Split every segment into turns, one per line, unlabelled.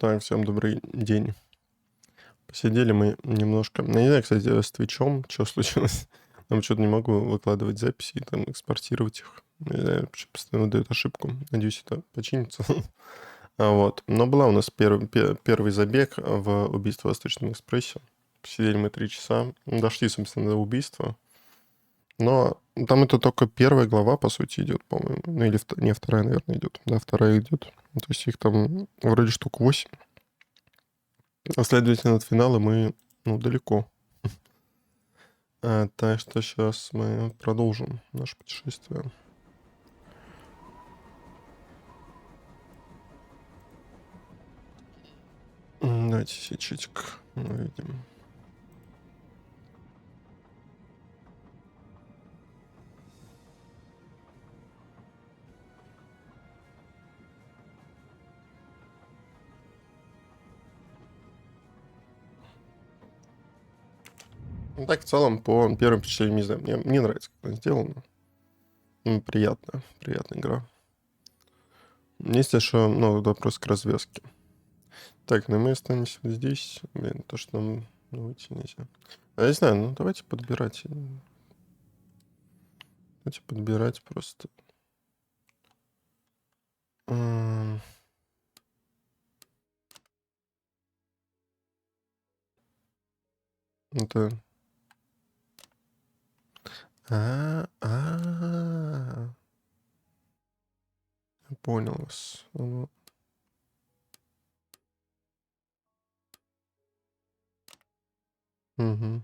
Так, всем добрый день. Посидели мы немножко. Я не знаю, кстати, с Твичом, что случилось. Там что-то не могу выкладывать записи и там экспортировать их. Не знаю, почему постоянно дает ошибку. Надеюсь, это починится. Вот. Но была у нас первый забег в убийство в Восточном экспрессе. Посидели мы 3 часа. Дошли, собственно, до убийства. Но там это только первая глава, по сути, идет, по-моему. Ну, или не, вторая, наверное, идет. Да, вторая идет. То есть их там вроде штук 8. А следовательно, от финала мы, ну, далеко. Так что сейчас мы продолжим наше путешествие. Давайте сейчетик увидим. Ну, так, в целом, по первым впечатлениям, не знаю, мне нравится, как она сделана. Приятная игра. Есть еще, ну, вопрос к развязке. Так, ну мы останемся вот здесь. Блин, то, что нам выйти нельзя. Я не знаю, ну давайте подбирать. Давайте подбирать просто. Это... Я понял вас. Угу.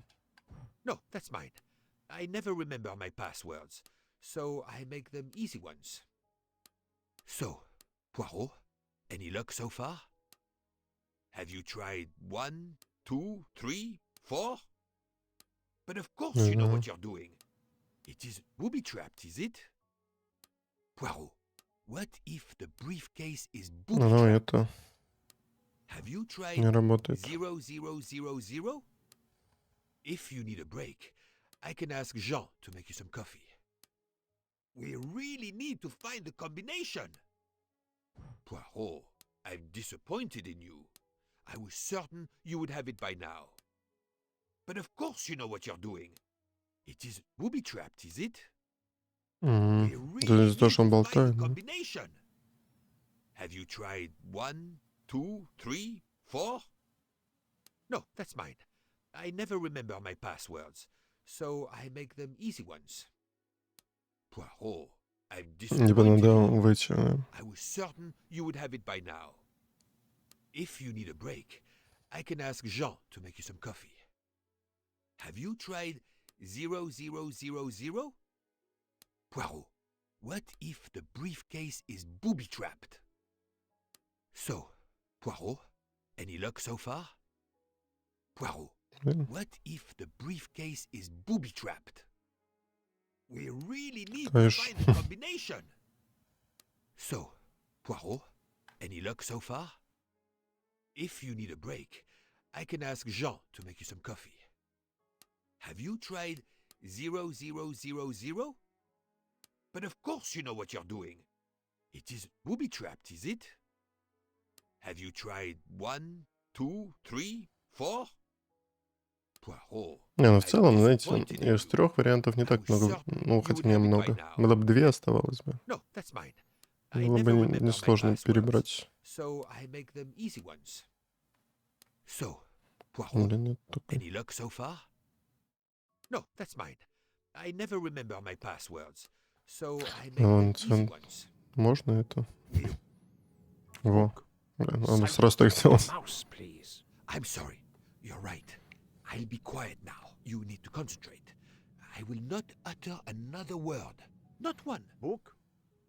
No, that's mine. I never remember my passwords, so I make them easy ones. So, Poirot, any luck so far? Have you tried 1, 2, 3, 4? But of course you know what you're doing. It is booby-trapped, is it? Poirot, what if the briefcase is
Ну,
booby-trapped?
это
Have you
не
tried
работает.
0000? If you need a break, I can ask Jean to make you some coffee. We really need to find the combination. Poirot, I'm disappointed in you. I was certain you would have it by now. But of course you know what you're doing. It is booby-trapped, is it? We
То
really
есть то,
need
что он
to find
болтает.
the combination. Have you tried 1, 2, 3, 4? No, that's mine. I never remember my passwords, so I make them easy ones. Poirot, I'm
Либо
disappointed
надо
in you.
выйти.
I was certain you would have it by now. If you need a break, I can ask Jean to make you some coffee. Have you tried 0000? Poirot, what if the briefcase is booby-trapped? So, Poirot, any luck so far? Poirot, what if the briefcase is booby-trapped? We really need to find the combination. So, Poirot, any luck so far? If you need a break, I can ask Jean to make you some coffee. Have you tried 0000? But of course you know what you're doing. It is booby-trapped, is it? Have you tried 1, 2, 3, 4? Poirot.
Не, ну в целом, знаете, из 3 вариантов не так много. Ну, хотя не много. Было бы 2 оставалось бы.
No, that's mine.
Было бы несложно перебрать.
So I make them easy ones. So, Poirot,
Блин, это такое.
any luck so far? No, that's mine. I never remember my passwords, so I make them easy ones.
Можно это? Во. Надо сразу так сделать.
I'm sorry. You're right. I'll be quiet now. You need to concentrate. I will not utter another word. Not one.
Book,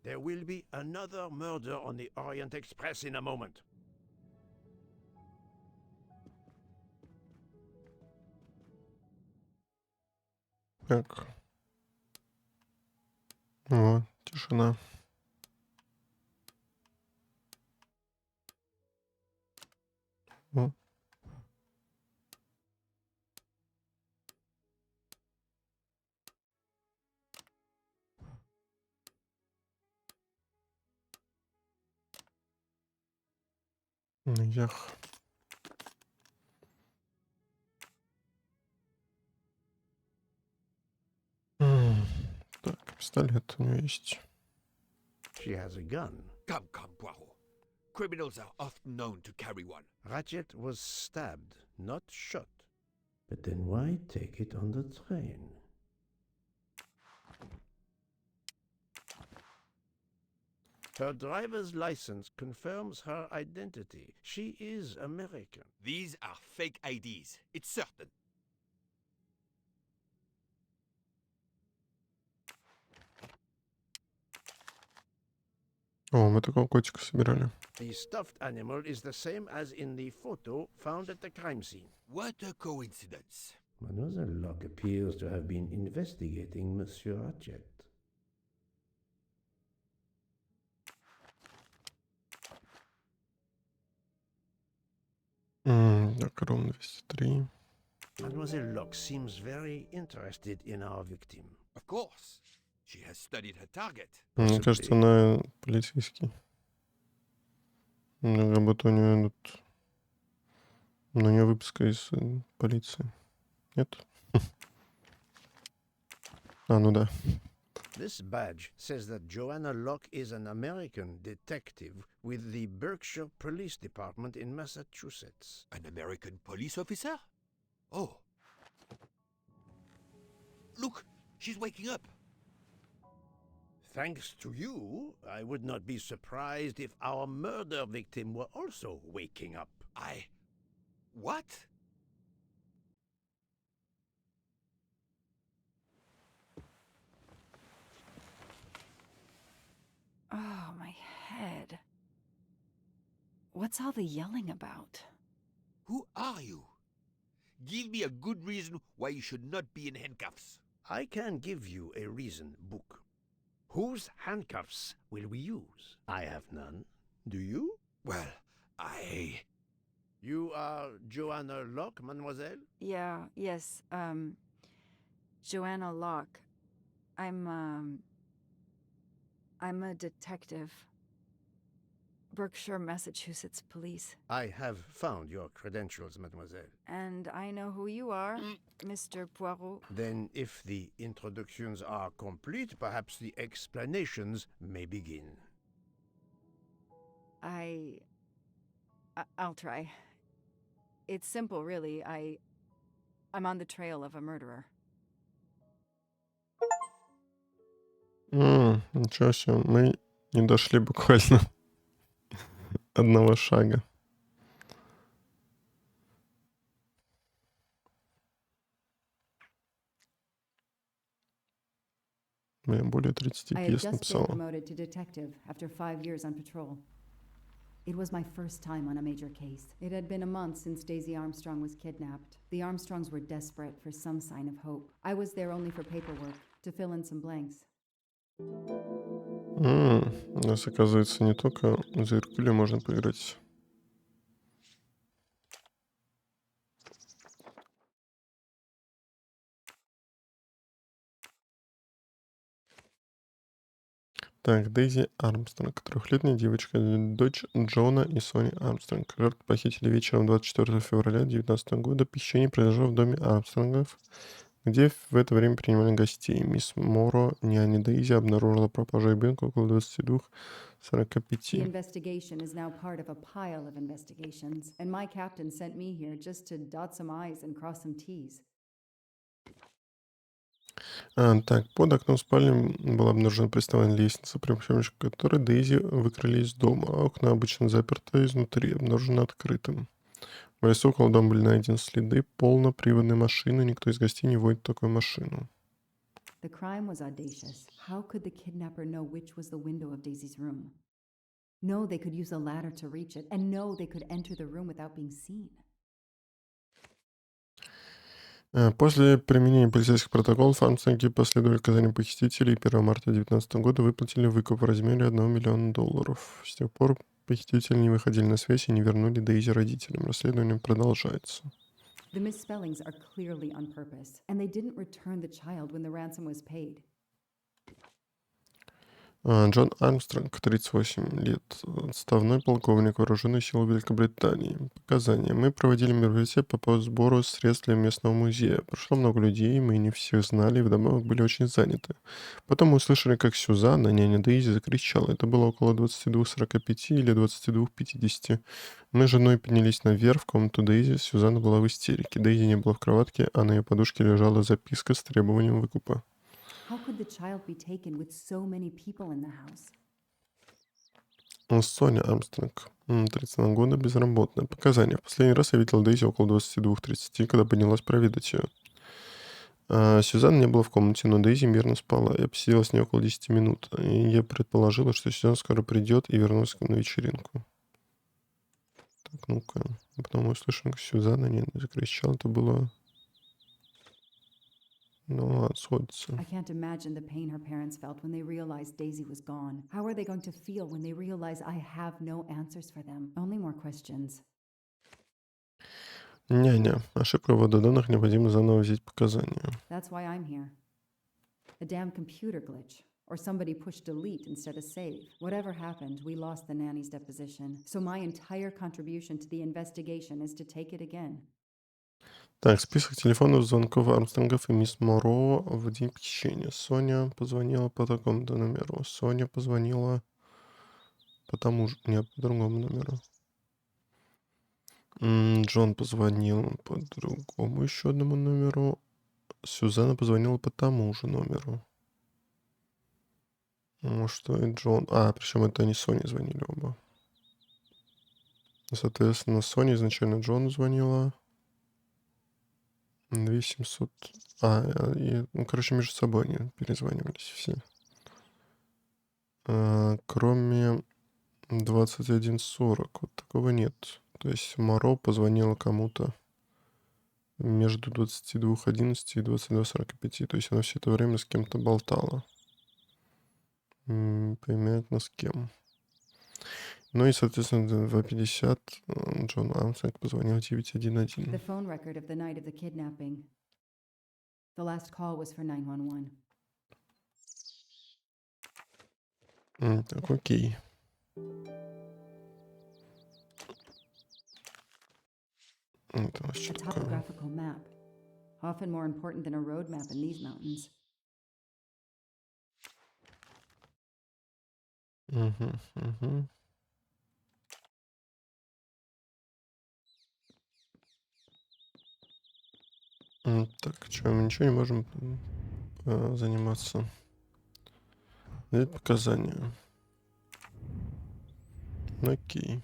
there will be another murder on the Orient Express in a moment.
Так. О, тишина. О. Ях. Так, пистолет у него есть.
She has a gun.
Come, Poirot. Criminals are often known to carry one.
Ratchet was stabbed, not shot. But then why take it on the train? Her driver's license confirms her identity. She is American.
These are fake IDs. It's certain.
О, мы такого котика собирали.
The stuffed animal is the same as in the photo found at the crime scene.
What a coincidence.
Mademoiselle Locke appears to have been investigating Monsieur Ratchet.
Так, ровно 203.
Mademoiselle Locke seems very interested in our victim.
Of course. She has studied her target.
Мне кажется, она полицейский. Ну, как будто у нее тут... У нее выписка из полиции. Нет? Ну да.
This badge says that Joanna Locke is an American detective with the Berkshire Police Department in Massachusetts.
An American police officer? Oh. Look, she's waking up.
Thanks to you, I would not be surprised if our murder victim were also waking up.
What?
Oh, my head. What's all the yelling about?
Who are you? Give me a good reason why you should not be in handcuffs.
I can give you a reason, Book. Whose handcuffs will we use? I have none. Do you?
Well,
You are Joanna Locke, mademoiselle?
Yes, Joanna Locke. I'm a detective. Berkshire, Massachusetts Police.
I have found your credentials, mademoiselle.
And I know who you are, Mr. Poirot.
Then, if the introductions are complete, perhaps the explanations may begin.
I'll try. It's simple, really. I'm on the trail of a murderer.
Ничего себе, мы не дошли буквально одного шага. Я более 30
I had
пьес
just been
написала.
promoted to detective after 5 years on patrol. It was my first time on a major case. It had been a month since Daisy Armstrong was kidnapped. The Armstrongs were desperate for some sign of hope. I was there only for paperwork, to fill in some blanks.
У нас, оказывается, не только за Иркулю можно поиграть. Так, Дейзи Армстронг, 3-летняя девочка, дочь Джона и Сони Армстронг. Жертву похитили вечером 24 февраля 2019 года. Похищение произошло в доме Армстронгов, где в это время принимали гостей. Мисс Моро, няня Дейзи, обнаружила пропажу ребенка около 22:45.
The investigation is now part of a pile of investigations, and my captain sent me here just to dot some I's and cross some T's.
Так, под окном спальни была обнаружена приставная лестница, при помощи которой Дейзи выкрали из дома. А окна обычно заперты изнутри, обнаружено открытым. В лесу около дома были найдены следы полноприводной машины. Никто из гостей не водит такую машину.
The crime was audacious. How could the kidnapper know which was the window of Daisy's room? No, they could use a ladder to reach it, and no, they could enter the room without being seen.
После применения полицейских протоколов Армстронги последовали указаниям похитителей и 1 марта 2019 года выплатили выкуп в размере $1 миллиона. С тех пор похитители не выходили на связь и не вернули Дейзи родителям. Расследование продолжается.
The misspellings are clearly on purpose, and they didn't return the child when the ransom was paid.
Джон Армстронг, 38 лет, отставной полковник вооруженных сил Великобритании. Показания. Мы проводили мероприятие по сбору средств для местного музея. Пришло много людей, мы не всех знали и вдобавок были очень заняты. Потом мы услышали, как Сюзанна, няня Дейзи, закричала. Это было около 22:45 или 22:50. Мы с женой поднялись наверх в комнату Дейзи. Сюзанна была в истерике. Дейзи не было в кроватке, а на ее подушке лежала записка с требованием выкупа.
How could the child be taken with so many people in the house?
Соня Армстронг, 32 года, безработная. Показания. В последний раз я видел Дейзи около 22:30, когда поднялась проведать ее. Сюзанны не было в комнате, но Дейзи мирно спала. Я посидела с ней около 10 минут. И я предположила, что Сюзанна скоро придет и вернусь на вечеринку. Так, ну-ка. Потом мы услышали, как Сюзанна не закричала. Это было... Ну ладно, сходится.
I can't imagine the pain her parents felt when they realized Daisy was gone. How are they going to feel when they realize I have no answers for them? Only more questions.
Не-не, ошибка ввода данных, необходимо заново взять показания.
That's why I'm here. A damn computer glitch. Or somebody pushed delete instead of save. Whatever happened, we lost the nanny's deposition. So my entire contribution to the investigation is to take it again.
Так, список телефонов звонков Армстронгов и мисс Моро в день похищения. Соня позвонила по такому-то номеру. Соня позвонила по тому же... Нет, по другому номеру. Джон позвонил по другому еще одному номеру. Сюзанна позвонила по тому же номеру. Ну, что и Джон... причем это они Соне звонили оба. Соответственно, Соня изначально Джону звонила. 2700... короче, между собой они перезванивались все. Кроме 21:40. Вот такого нет. То есть Моро позвонила кому-то между 22:11 и 22:45. То есть она все это время с кем-то болтала. Понятно, с кем. Ну и, соответственно, в 2:50 Джон Армстронг позвонил 911.
The phone record of the night of the kidnapping. The last call was for 911.
Так, окей. Это у нас
A
что такое?
topographical map. Often more important than a road map in these mountains.
Угу. Так, что, мы ничего не можем заниматься. Дать показания. Окей.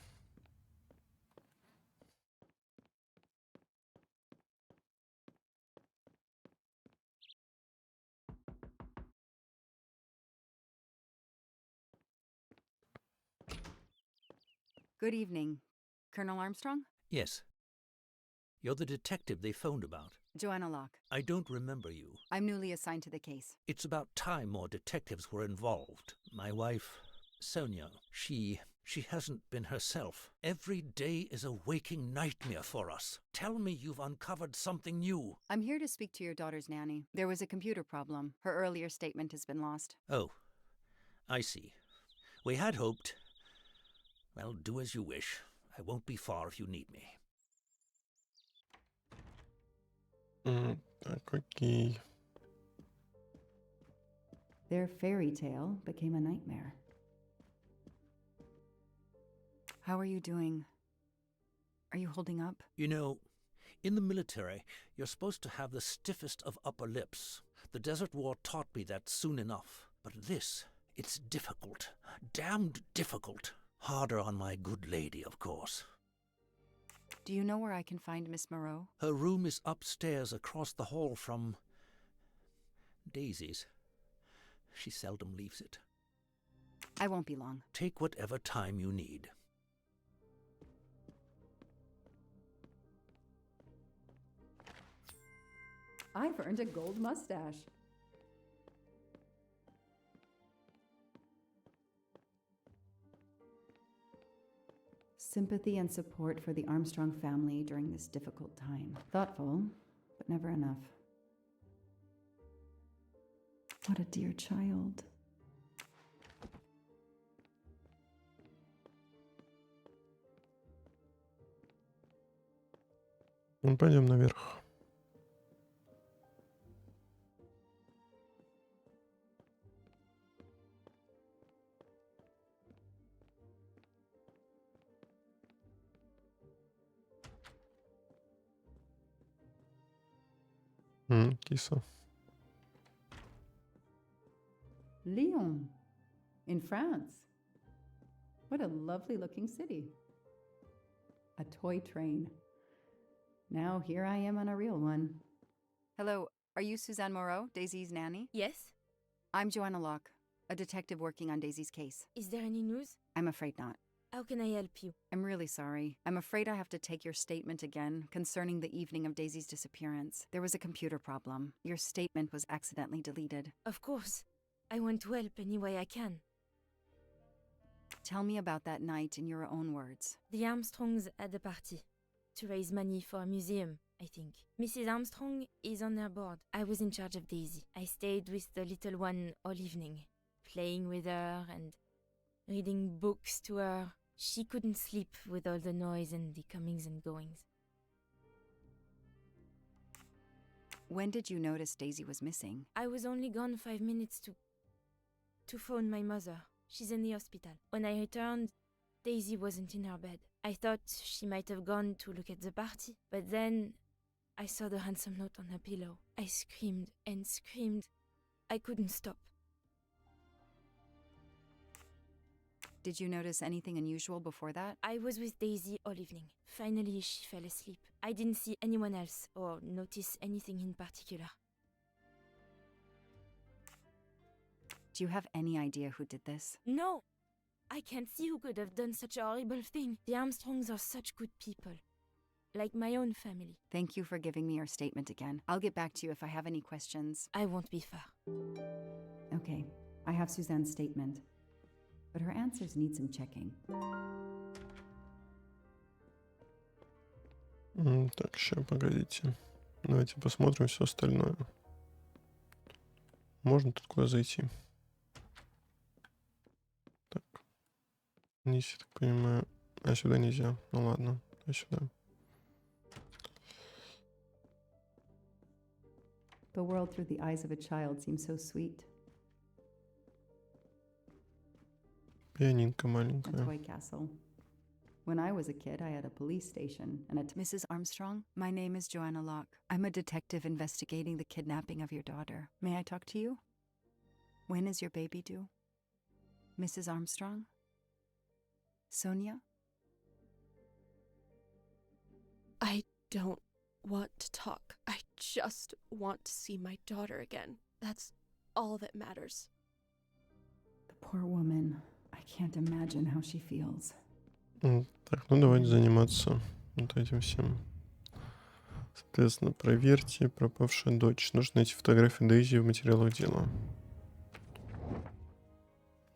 Good evening. Colonel Armstrong?
Yes. You're the detective they phoned about.
Joanna Locke.
I don't remember you.
I'm newly assigned to the case.
It's about time more detectives were involved. My wife, Sonia, she hasn't been herself. Every day is a waking nightmare for us. Tell me you've uncovered something new.
I'm here to speak to your daughter's nanny. There was a computer problem. Her earlier statement has been lost.
Oh, I see. We had hoped. Well, do as you wish. I won't be far if you need me.
Так, окей.
Their fairy tale became a nightmare.
How are you doing? Are you holding up?
You know, in the military, you're supposed to have the stiffest of upper lips. The Desert War taught me that soon enough. But this, it's difficult. Damned difficult. Harder on my good lady, of course.
Do you know where I can find Miss Moreau?
Her room is upstairs across the hall from Daisy's. She seldom leaves it.
I won't be long.
Take whatever time you need.
I've earned a gold mustache. Sympathy and support for the Armstrong family during this difficult time. Thoughtful, but never enough. What a dear child.
Ну, пойдем наверх. Киса.
Lyon, in France. What a lovely looking city. A toy train. Now here I am on a real one.
Hello, are you Suzanne Moreau, Daisy's nanny?
Yes?
I'm Joanna Locke, a detective working on Daisy's case.
Is there any news?
I'm afraid not.
How can I help you?
I'm really sorry. I'm afraid I have to take your statement again concerning the evening of Daisy's disappearance. There was a computer problem. Your statement was accidentally deleted.
Of course. I want to help any way I can.
Tell me about that night in your own words.
The Armstrongs had a party to raise money for a museum, I think. Mrs. Armstrong is on their board. I was in charge of Daisy. I stayed with the little one all evening, playing with her and reading books to her. She couldn't sleep with all the noise and the comings and goings.
When did you notice Daisy was missing?
I was only gone 5 minutes to phone my mother. She's in the hospital. When I returned, Daisy wasn't in her bed. I thought she might have gone to look at the party, but then I saw the ransom note on her pillow. I screamed and screamed. I couldn't stop.
Did you notice anything unusual before that?
I was with Daisy all evening. Finally, she fell asleep. I didn't see anyone else or notice anything in particular.
Do you have any idea who did this?
No! I can't see who could have done such a horrible thing. The Armstrongs are such good people. Like my own family.
Thank you for giving me your statement again. I'll get back to you if I have any questions.
I won't be far.
Okay, I have Suzanne's statement, but her answers need some checking.
Так, сейчас, погодите. Давайте посмотрим все остальное. Можно тут куда зайти? Так. Вниз, я так понимаю. А сюда нельзя. Ну ладно, а сюда.
The world through the eyes of a child seems so sweet.
Пианинка
A
маленькая.
toy castle. When I was a kid, I had a police station and a
Mrs. Armstrong, my name is Joanna Locke. I'm a detective investigating the kidnapping of your daughter. May I talk to you? When is your baby due? Mrs. Armstrong? Sonia?
I don't want to talk. I just want to see my daughter again. That's all that matters.
The poor woman. I can't imagine how she feels.
Так, ну давайте заниматься вот этим всем. Соответственно, проверьте пропавшая дочь. Нужно найти фотографию Дейзи в материалах дела.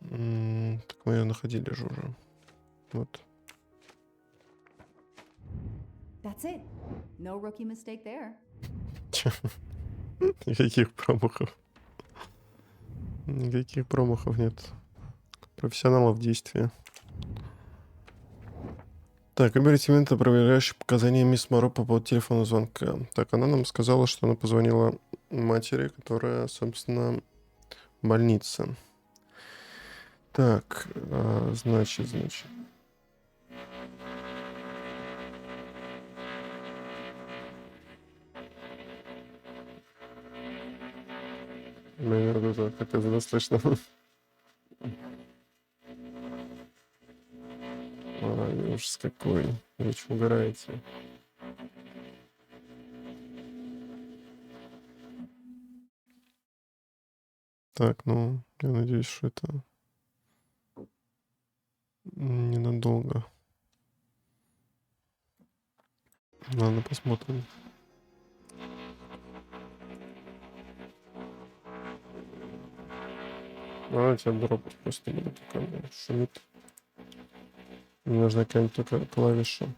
Так мы ее находили же уже. Вот.
That's it. No rookie mistake there.
Никаких промахов. Никаких промахов нет. Профессионалов в действии. Так, выберите момент, опровержающий показания мисс Моро по поводу телефонного звонка. Так, она нам сказала, что она позвонила матери, которая, собственно, в больнице. Так, значит. Блин, это как-то достаточно... Ужас какой. Вы что, угораете? Так, ну, я надеюсь, что это ненадолго. Ладно, посмотрим. Давайте я дропать просто буду, пока мне шумит. Мне нужна какая-нибудь такая клавиша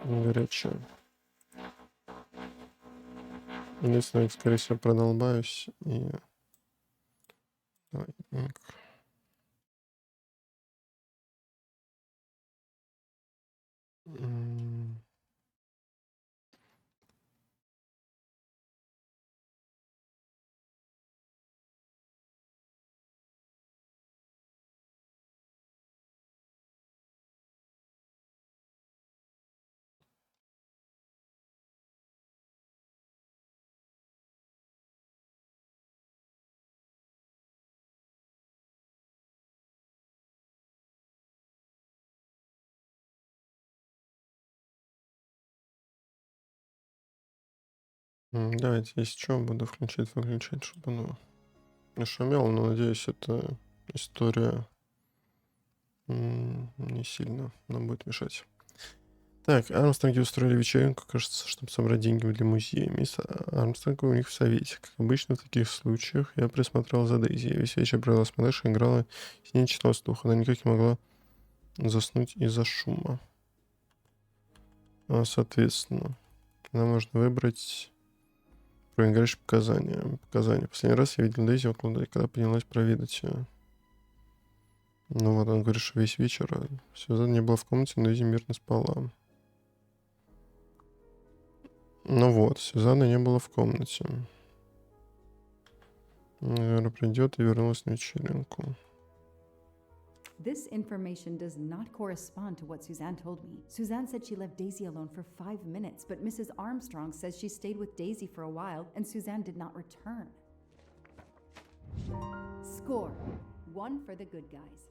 горячая. Единственное, скорее всего, продолбаюсь и... Давай, так. Давайте, если что, буду включать-выключать, чтобы оно не шумело, но, надеюсь, эта история не сильно нам будет мешать. Так, Армстронги устроили вечеринку, кажется, чтобы собрать деньги для музея. Мисс Армстронг у них в совете. Как обычно в таких случаях, я присмотрел за Дейзи. Я весь вечер провела с малышей, играла с ней, читала слух. Она никак не могла заснуть из-за шума. Соответственно, нам можно выбрать проиграющие показания. Последний раз я видел Дейзи около, когда поднялась проведать ее. Ну вот, он говорит, что весь вечер Сюзан не была в комнате, но Дейзи мирно спала. Ну вот, Сюзанны не было в комнате. Наверное, придет и вернулась на вечеринку.
This information does not correspond to what Suzanne told me. Suzanne said she left Daisy alone for 5 minutes, but Mrs. Armstrong says she stayed with Daisy for a while and Suzanne did not return. Score. 1 for the good guys.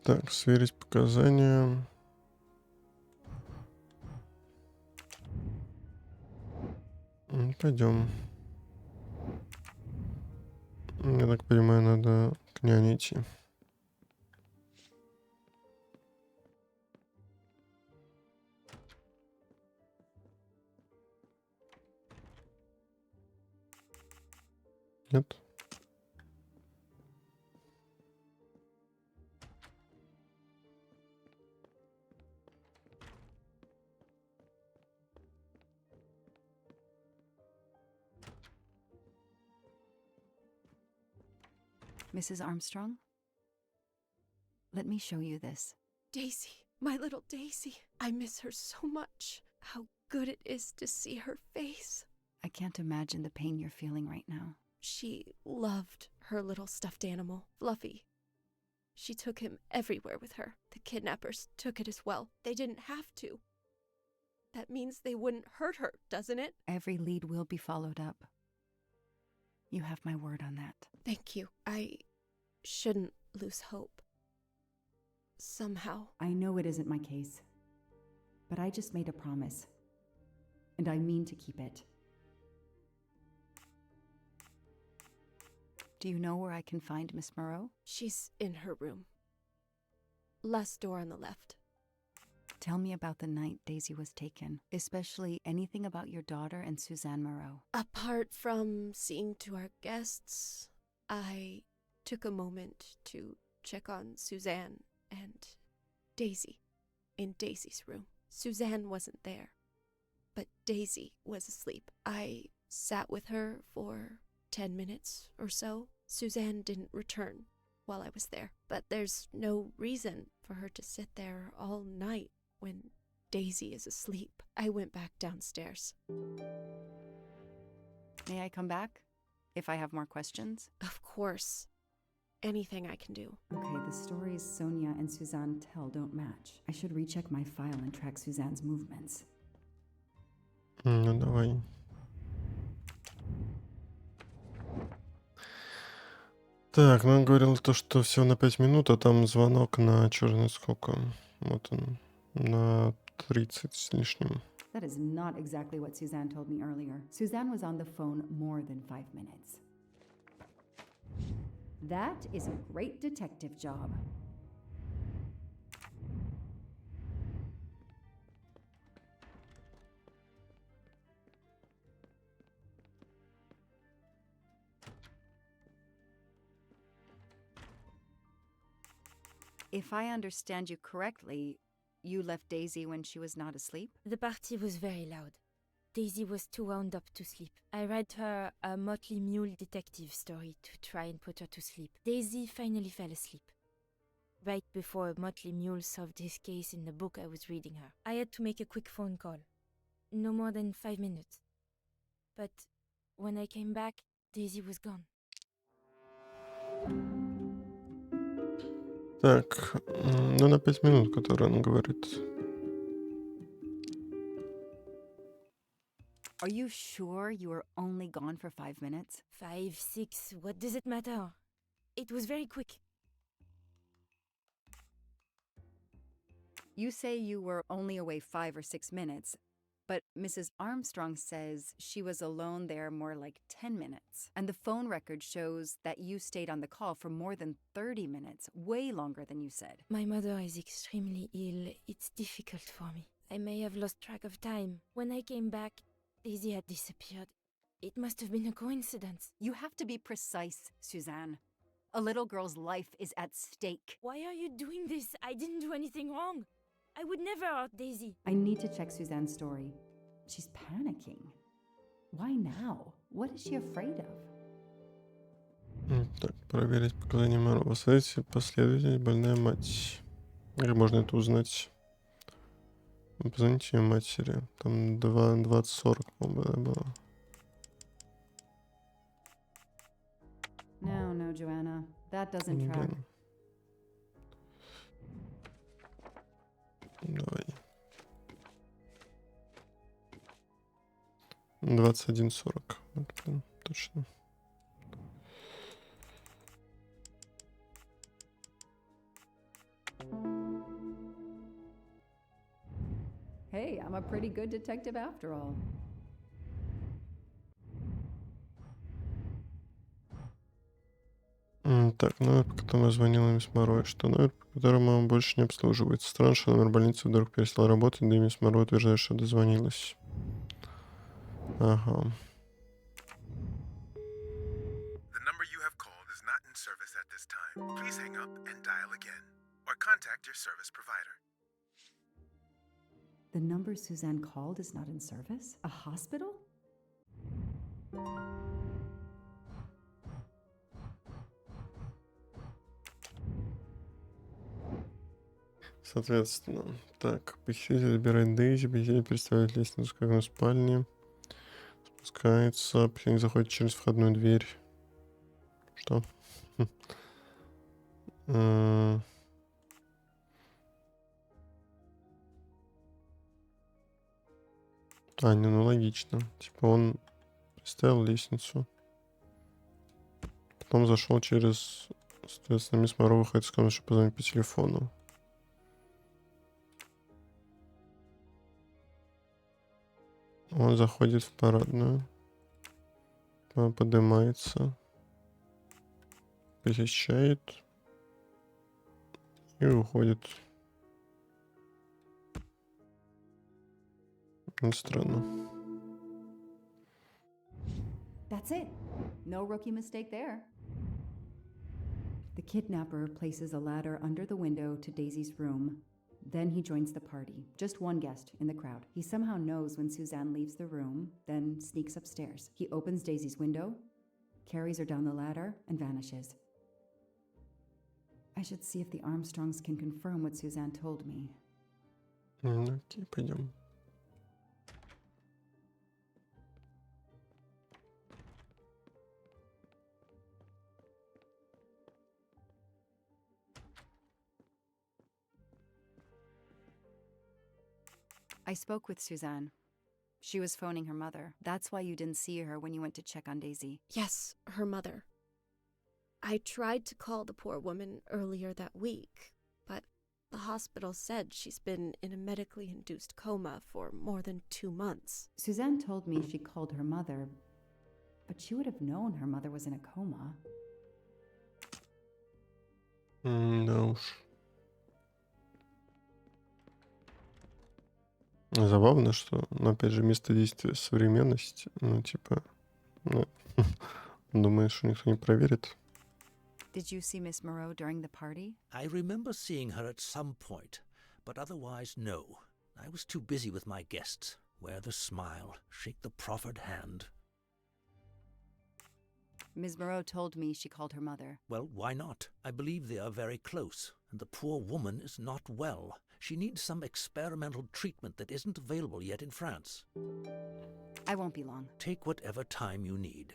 Так, сверить показания. Пойдем. Я так понимаю, надо к няне идти. Нет?
Mrs. Armstrong? Let me show you this.
Daisy, my little Daisy. I miss her so much. How good it is to see her face.
I can't imagine the pain you're feeling right now.
She loved her little stuffed animal, Fluffy. She took him everywhere with her. The kidnappers took it as well. They didn't have to. That means they wouldn't hurt her, doesn't it?
Every lead will be followed up. You have my word on that.
Thank you. I shouldn't lose hope. Somehow.
I know it isn't my case, but I just made a promise, and I mean to keep it.
Do you know where I can find Miss Moreau?
She's in her room. Last door on the left.
Tell me about the night Daisy was taken, especially anything about your daughter and Suzanne Moreau.
Apart from seeing to our guests, I took a moment to check on Suzanne and Daisy in Daisy's room. Suzanne wasn't there, but Daisy was asleep. I sat with her for 10 minutes or so. Suzanne didn't return while I was there, but there's no reason for her to sit there all night when Daisy is asleep. I went back downstairs.
May I come back if I have more questions?
Of course. Anything I can do.
Okay, the stories Sonia and Suzanne tell don't match. I should recheck my file and track Suzanne's movements.
Ну, давай. Так, ну он говорил то, что всего на 5 минут, а там звонок на черный сколько? Вот он, на 30 с лишним.
That is not exactly what Suzanne told me earlier. Suzanne was on the phone more than 5 minutes. That is a great detective job.
If I understand you correctly, you left Daisy when she was not asleep?
The party was very loud. Daisy was too wound up to sleep. I read her a Motley Mule detective story to try and put her to sleep. Daisy finally fell asleep. Right before Motley Mule solved his case in the book I was reading her. I had to make a quick phone call. No more than 5 minutes. But when I came back, Daisy was gone.
Так, ну на 5 минут, который он говорит.
Are you sure you were only gone for 5 minutes?
5, 6, what does it matter? It was very quick.
You say you were only away 5 or 6 minutes, But Mrs. Armstrong says she was alone there more like 10 minutes. And the phone record shows that you stayed on the call for more than 30 minutes, way longer than you said.
My mother is extremely ill. It's difficult for me. I may have lost track of time. When I came back, Daisy had disappeared. It must have been a coincidence.
You have to be precise, Suzanne. A little girl's life is at stake.
Why are you doing this? I didn't do anything wrong. I would never hurt Daisy.
I need to check Suzanne's story. She's panicking. Why now? What is she afraid of?
Так, проверить показания Мэра. Посмотрите последовательность больная мать. Как можно это узнать? Позвоните ее матери. Там 20-40, по-моему, было.
No, Joanna. That doesn't track.
Блин. Давай. 21:40. Вот, блин, точно.
Hey, I'm a pretty good detective after all.
Так, номер, по которому я звонила мисс Моро, что номер, по которому он больше не обслуживается. Странно, что номер больницы вдруг перестал работать, да и мисс Моро утверждает, что дозвонилась. Ага.
The number you have called is not in service at this time. Please hang up and dial again, or contact your service provider.
The number Suzanne called is not in service? A hospital?
Соответственно, так, посетитель забирает Дейзи, посетитель представляет лестницу как на спальне, спускается, посетитель заходит через входную дверь. Что? Ну логично. Типа он представил лестницу, потом зашел через, соответственно, мисс Моро выходит из комнаты, чтобы позвонить по телефону. Он заходит в парадную, поднимается, посещает и уходит. Странно.
That's it. No rookie mistake there. The kidnapper places a ladder under the window to Daisy's room. Then he joins the party. Just one guest in the crowd. He somehow knows when Suzanne leaves the room, then sneaks upstairs. He opens Daisy's window, carries her down the ladder, and vanishes. I should see if the Armstrongs can confirm what Suzanne told me.
Окей, пойдем.
I spoke with Suzanne. She was phoning her mother. That's why you didn't see her when you went to check on Daisy.
Yes, her mother. I tried to call the poor woman earlier that week, but the hospital said she's been in a medically induced coma for more than 2 months.
Suzanne told me she called her mother, but she would have known her mother was in a coma.
Да уж. Забавно, что, опять же, место действия современность, думаешь, что никто не проверит.
Did you see Miss Moreau during the party?
I remember seeing her at some point, but otherwise, no. I was too busy with my guests. Wear the smile, shake the proffered hand.
Ms. Moreau told me she called her mother.
Well, why not? I believe they are very close, and the poor woman is not well. She needs some experimental treatment that isn't available yet in France.
I won't be long.
Take whatever time you need.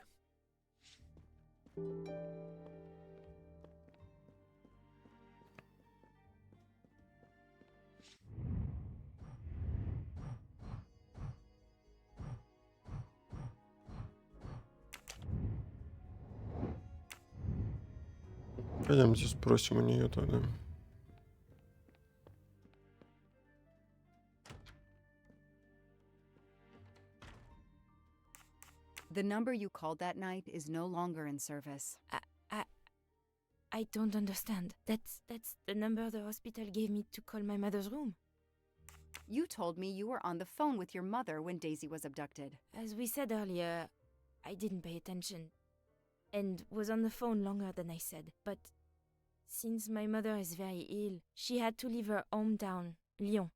Пойдемте спросим у нее тогда.
The number you called that night is no longer in service.
I don't understand. That's the number the hospital gave me to call my mother's room.
You told me you were on the phone with your mother when Daisy was abducted.
As we said earlier, I didn't pay attention and was on the phone longer than I said. But since my mother is very ill, she had to leave her hometown, Lyon,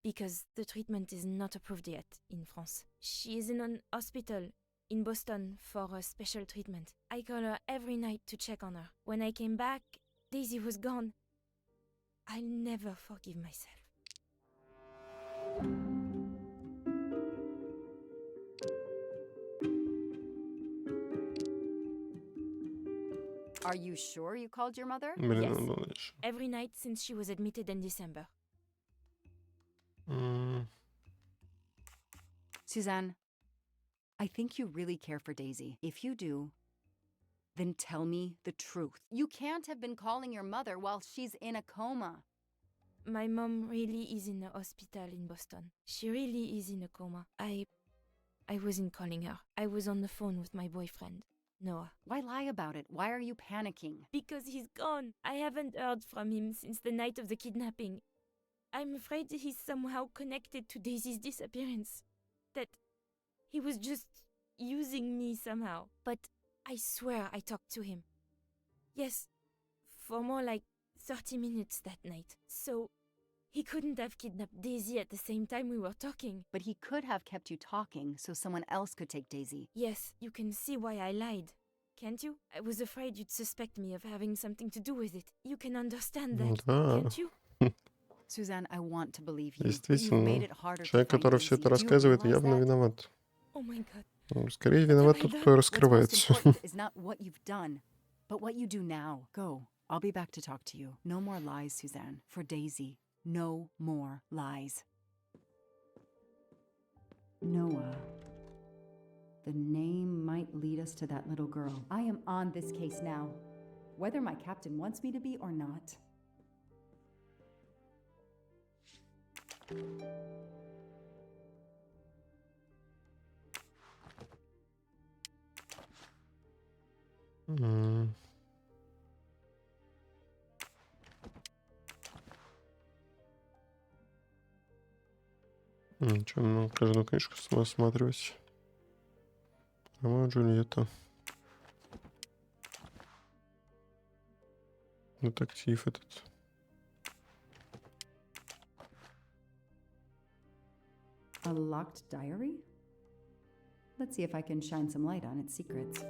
because the treatment is not approved yet in France. She is in an hospital in Boston for a special treatment. I call her every night to check on her. When I came back, Daisy was gone. I'll never forgive myself.
Are you sure you called your mother?
Блин,
Yes.
надо было дальше.
Every night since she was admitted in December.
Suzanne, I think you really care for Daisy. If you do, then tell me the truth. You can't have been calling your mother while she's in a coma.
My mom really is in a hospital in Boston. She really is in a coma. I wasn't calling her. I was on the phone with my boyfriend, Noah.
Why lie about it? Why are you panicking?
Because he's gone. I haven't heard from him since the night of the kidnapping. I'm afraid he's somehow connected to Daisy's disappearance. That he was just using me somehow. But I swear I talked to him. Yes, for more like 30 minutes that night. So he couldn't have kidnapped Daisy at the same time we were talking.
But he could have kept you talking so someone else could take Daisy.
Yes, you can see why I lied. Can't you? I was afraid you'd suspect me of having something to do with it. You can understand that,
Да.
can't you?
Suzanne, I want to believe you. But you've
Действительно,
made it harder to
человек,
find
который все
Daisy.
это
Do you
рассказывает,
realize
явно
that?
виноват.
Oh my god.
Скорее виноват тот, кто
What's
раскрывает
most
все.
important is not what you've done, but what you do now. Go. I'll be back to talk to you. No more lies, Suzanne. For Daisy. No more lies. Noah. The name might lead us to that little girl. I am on this case now, whether my captain wants me to be or not.
Что, ну, каждую книжку осматривать. Ромео и Джульетта. Детектив этот.
A locked diary? Let's see if I can shine some light on its secrets.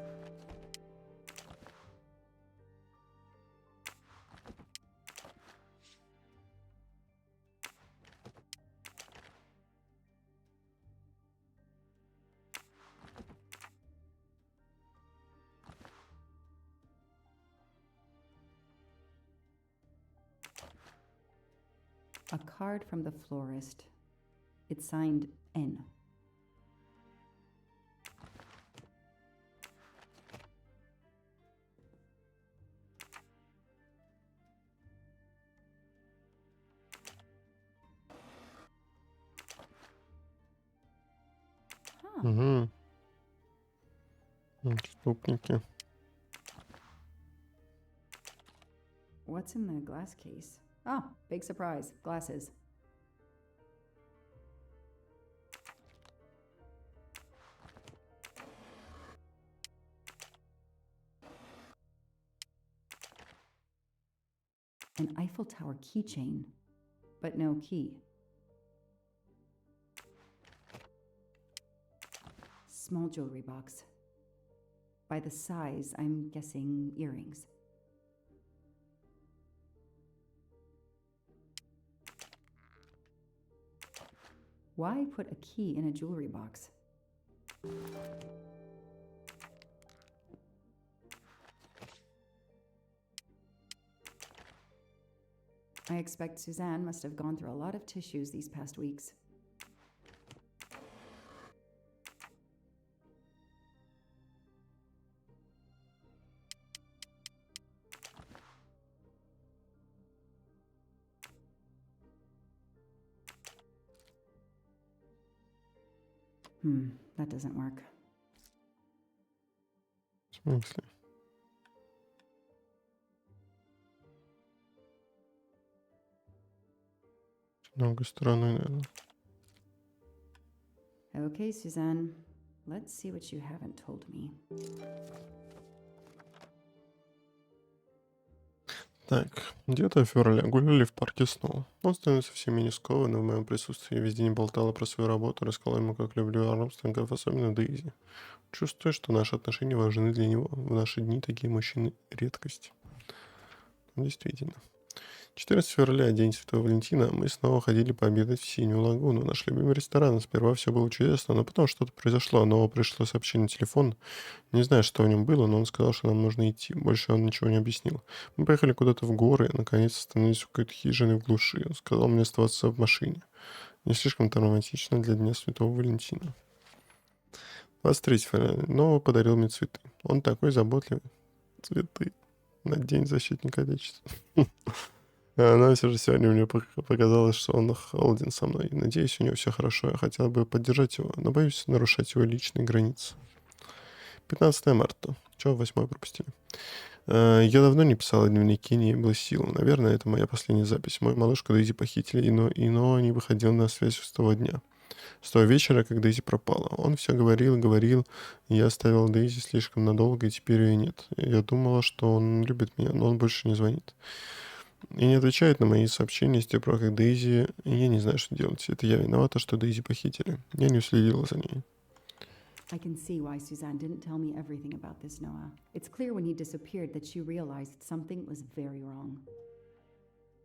A card from the florist. It's signed N. Huh.
Угу. Преступники.
What's in the glass case? Oh, big surprise. Glasses. An Eiffel Tower keychain, but no key. Small jewelry box. By the size, I'm guessing earrings. Why put a key in a jewelry box? I expect Suzanne must have gone through a lot of tissues these past weeks. That doesn't work.
смысле? Много стороны, наверное.
Okay, Suzanne. Let's see what you haven't told me.
Так, 9 февраля. Гуляли в парке снова. Он становится все менее скованным в моем присутствии. Весь день болтала про свою работу, рассказала ему, как люблю Армстронга, особенно Дейзи. Чувствую, что наши отношения важны для него. В наши дни такие мужчины — редкость. Действительно. 14 февраля, день Святого Валентина, мы снова ходили пообедать в Синюю лагуну, наш любимый ресторан. Сперва все было чудесно, но потом что-то произошло. Но пришло сообщение на телефон. Не знаю, что в нем было, но он сказал, что нам нужно идти. Больше он ничего не объяснил. Мы поехали куда-то в горы, наконец остановились у какой-то хижины в глуши. Он сказал мне оставаться в машине. Не слишком романтично для Дня Святого Валентина. 23 февраля. Нового подарил мне цветы. Он такой заботливый. Цветы. На День защитника Отечества. Но все же сегодня мне показалось, что он холоден со мной. Надеюсь, у него все хорошо. Я хотел бы поддержать его, но боюсь нарушать его личные границы. 15 марта. Чего 8 пропустили? Я давно не писал дневники, не было сил. Наверное, это моя последняя запись. Мою малышку Дейзи похитили, но не выходил на связь с того дня. С того вечера, как Дейзи пропала. Он все говорил и говорил. Я оставил Дейзи слишком надолго, и теперь ее нет. Я думала, что он любит меня, но он больше не звонит. И не отвечает на мои сообщения с тех пор, как Дейзи... Я не знаю, что делать. Это я виновата, что Дейзи похитили. Я не уследила за ней.
I can see why Suzanne didn't tell me everything about this, Noah. It's clear when he disappeared that she realized something was very wrong.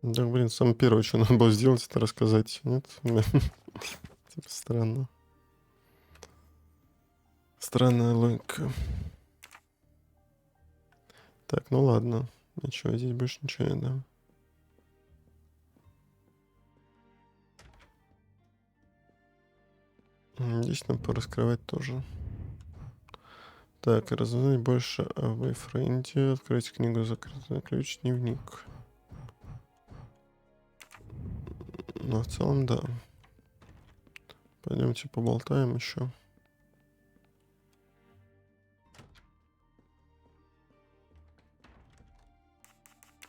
Да, блин, самое первое, что надо было сделать, это рассказать. Нет? Типа странно. Странная логика. Так, ну ладно. Ничего, здесь больше ничего нет, да? Здесь надо пораскрывать тоже. Так, разузнать больше о бойфренде. Открыть книгу «Закрытый ключ», дневник. Но в целом, да. Пойдемте поболтаем еще.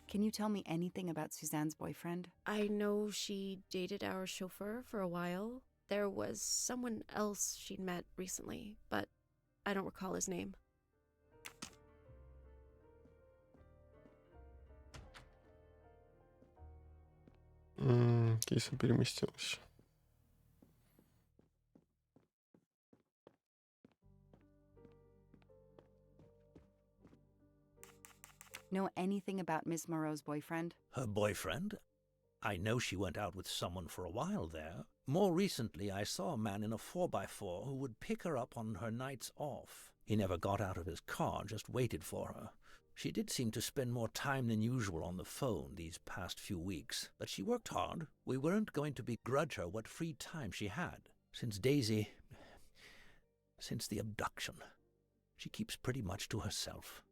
Can you tell me anything about Suzanne's boyfriend?
I know she dated our chauffeur for a while. There was someone else she'd met recently, but I don't recall his name.
Киса переместилась.
Know anything about Miss Moreau's boyfriend?
Her boyfriend? I know she went out with someone for a while there. More recently, I saw a man in a 4x4 who would pick her up on her nights off. He never got out of his car, just waited for her. She did seem to spend more time than usual on the phone these past few weeks, but she worked hard. We weren't going to begrudge her what free time she had. Since the abduction, she keeps pretty much to herself.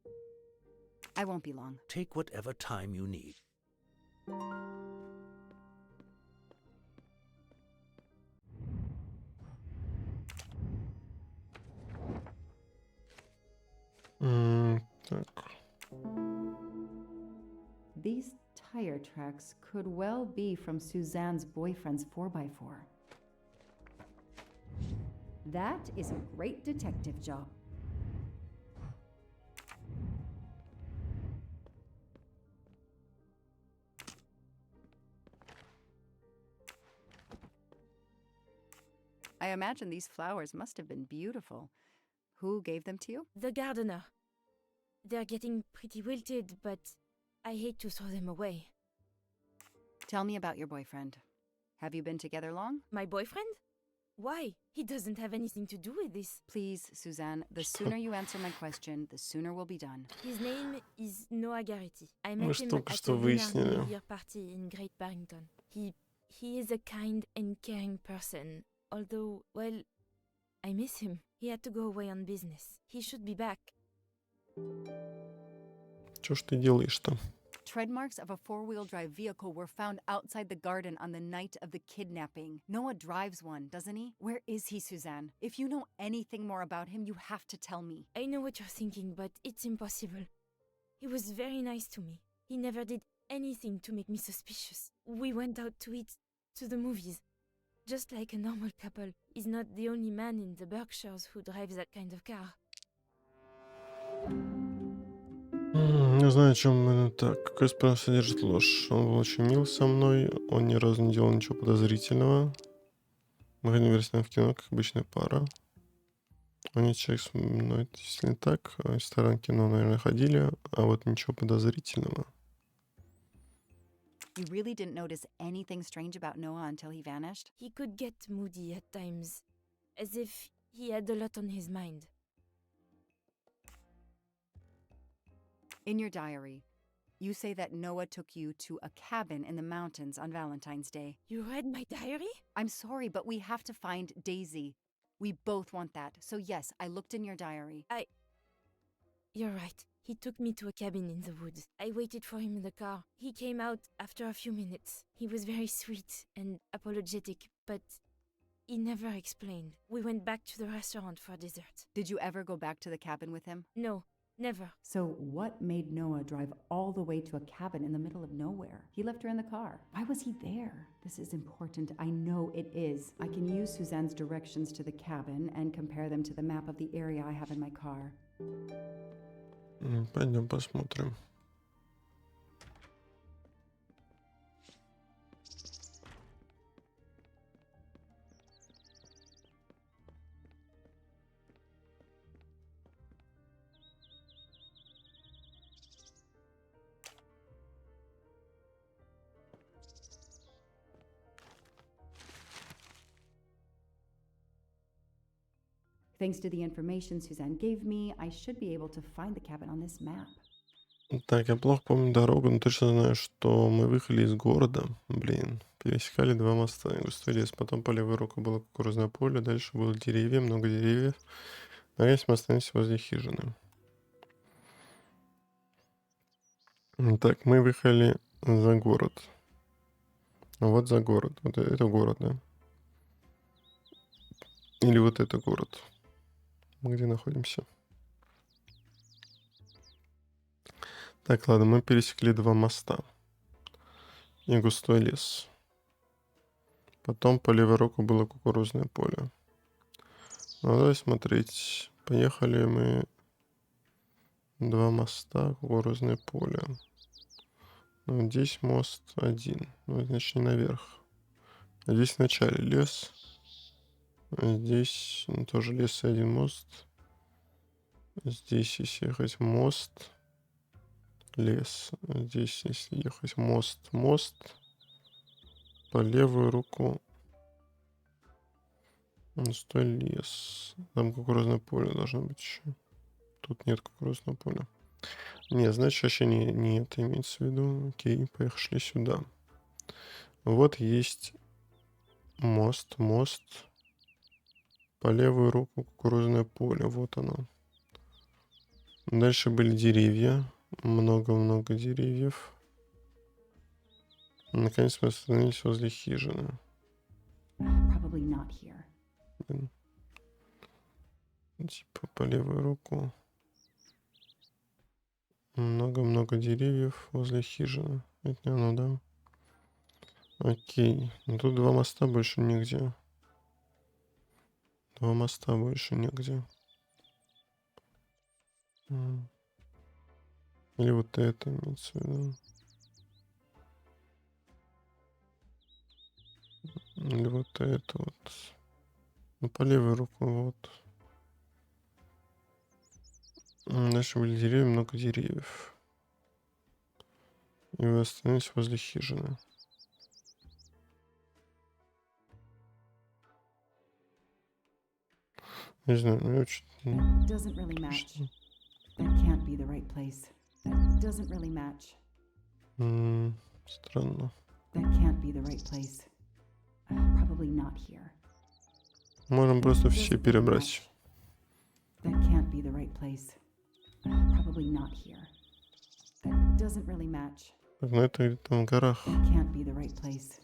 I won't be long.
Take whatever time you need.
Так.
These tire tracks could well be from Suzanne's boyfriend's 4x4. That is a great detective job.
I imagine these flowers must have been beautiful. Who gave them to you?
The gardener. They're getting pretty wilted, but I hate to throw them away.
Tell me about your boyfriend. Have you been together long?
My boyfriend? Why? He doesn't have anything to do with this.
Please, Suzanne, the sooner you answer my question, the sooner we'll be done.
His name is Noah Garrity. I
Мы
met
ж
him
только
at
что
a lunar
выяснили.
New Year party in Great Barrington. He is a kind and caring person, although, well, I miss him. He had to go away on business. He should be back.
Что ж ты делаешь-то?
Tread marks of a four-wheel drive vehicle were found outside the garden on the night of the kidnapping. Noah drives one, doesn't he? Where is he, Suzanne? If you know anything more about him, you have to tell me.
I know what you're thinking, but it's impossible. He was very nice to me. He never did anything to make me suspicious. We went out to eat, to the movies. Just like a normal couple. He's not the only man in the Berkshires who drives that kind of car.
Не знаю, о чем мы так. Какой справа содержит ложь. Он был очень мил со мной, он ни разу не делал ничего подозрительного. Мы ходили в ресторан, в кино, как обычная пара. Он не человек со мной, это действительно так. В ресторан, кино, наверное, ходили, а вот ничего подозрительного.
You really didn't notice anything strange about Noah until he vanished?
He could get moody at times, as if he had a lot on his mind.
In your diary, you say that Noah took you to a cabin in the mountains on Valentine's Day.
You read my diary?
I'm sorry, but we have to find Daisy. We both want that. So yes, I looked in your diary.
You're right. He took me to a cabin in the woods. I waited for him in the car. He came out after a few minutes. He was very sweet and apologetic, but he never explained. We went back to the restaurant for dessert.
Did you ever go back to the cabin with him?
No, never.
So, what made Noah drive all the way to a cabin in the middle of nowhere? He left her in the car. Why was he there? This is important. I know it is. I can use Suzanne's directions to the cabin and compare them to the map of the area I have in my car.
Пойдем посмотрим.
Thanks to the information Suzanne gave me, I should be able to find the cabin on this map.
Так, я плохо помню дорогу, но точно знаю, что мы выехали из города. Пересекали 2 моста и густой лес. Потом по левой руку было кукурузное поле, дальше было деревья, много деревьев. Наконец мы остановились возле хижины. Так, мы выехали за город. Вот за город. Вот это город, да? Или вот это город. Мы где находимся? Так, ладно, мы пересекли 2 моста и густой лес. Потом по левой руку было кукурузное поле. Ну, давай смотреть. Поехали мы 2 моста, кукурузное поле. Ну, здесь мост 1. Ну, значит, не наверх. А здесь в начале лес. А здесь тоже лес и 1 мост. Здесь, если ехать, мост, лес. А здесь, если ехать, мост. По левую руку густой лес. Там кукурузное поле должно быть еще. Тут нет кукурузного поля. Не, значит, вообще не это имеется в виду. Окей, поехали сюда. Вот есть мост. По левую руку кукурузное поле. Вот оно. Дальше были деревья. Много-много деревьев. Наконец мы остановились возле хижины.
Probably not here.
Типа по левую руку. Много-много деревьев возле хижины. Это не оно, да? Окей. Ну, тут 2 моста, больше нигде. 2 моста, больше нигде. Или вот это имеется в виду. Или вот это вот. Ну, по левую руку вот. Дальше были деревья, много деревьев. И вы остановились возле хижины. Не знаю, ну я очень...
That doesn't really match. That can't be the right place. That doesn't really match.
Странно.
That can't be the right place. Probably not here.
Можем просто все перебрать.
That can't be the right place. Probably not here. That doesn't really match.
Так, ну это где-то в горах.
That can't be the right place.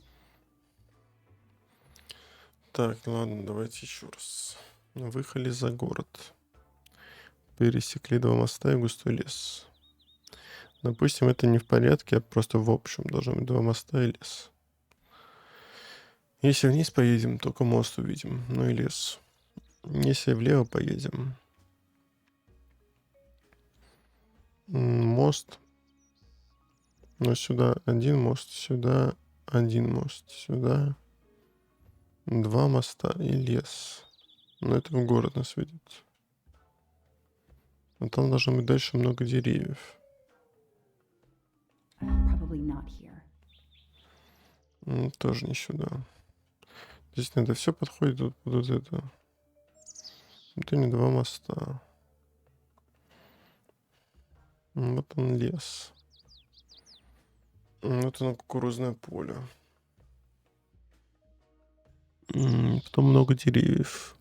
Так, ладно, давайте еще раз. Выехали за город. Пересекли 2 моста и густой лес. Допустим, это не в порядке, а просто в общем должны быть 2 моста и лес. Если вниз поедем, только мост увидим, ну и лес. Если влево поедем, мост, но сюда один мост, сюда один мост, сюда 2 моста и лес. Но это в город нас ведет. А там должно быть дальше много деревьев.
Probably not here.
Тоже не сюда. Здесь надо все подходит вот это. Это не 2 моста. Вот он лес. Вот оно кукурузное поле. Потом много деревьев.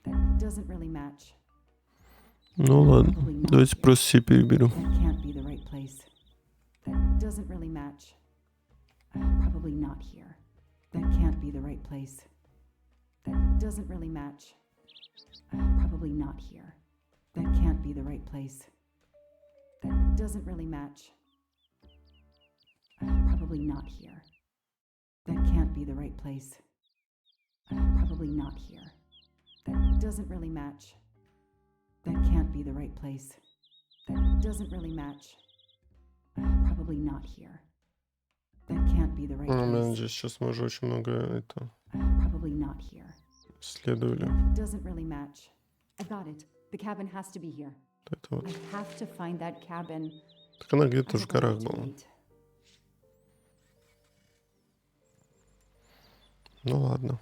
That doesn't really match.
Ну ладно, давайте просто все переберем.
That can't be the right place. That doesn't really match. Probably not here. That can't be the right place. That doesn't really match. Probably not here. That can't be the right place. That doesn't really match. Probably not here. That can't be the right place. Probably not here. That doesn't really match. That can't be the right place. That doesn't really match. Probably not here. That can't be the right
Я
place.
надеюсь, сейчас мы уже очень много это
Probably not here.
исследовали.
Doesn't really match. I got it. The cabin has to be here.
Это вот.
I have to find that cabin.
Так она где-то
I
в
forgot
горах
to
была.
wait.
Ну ладно.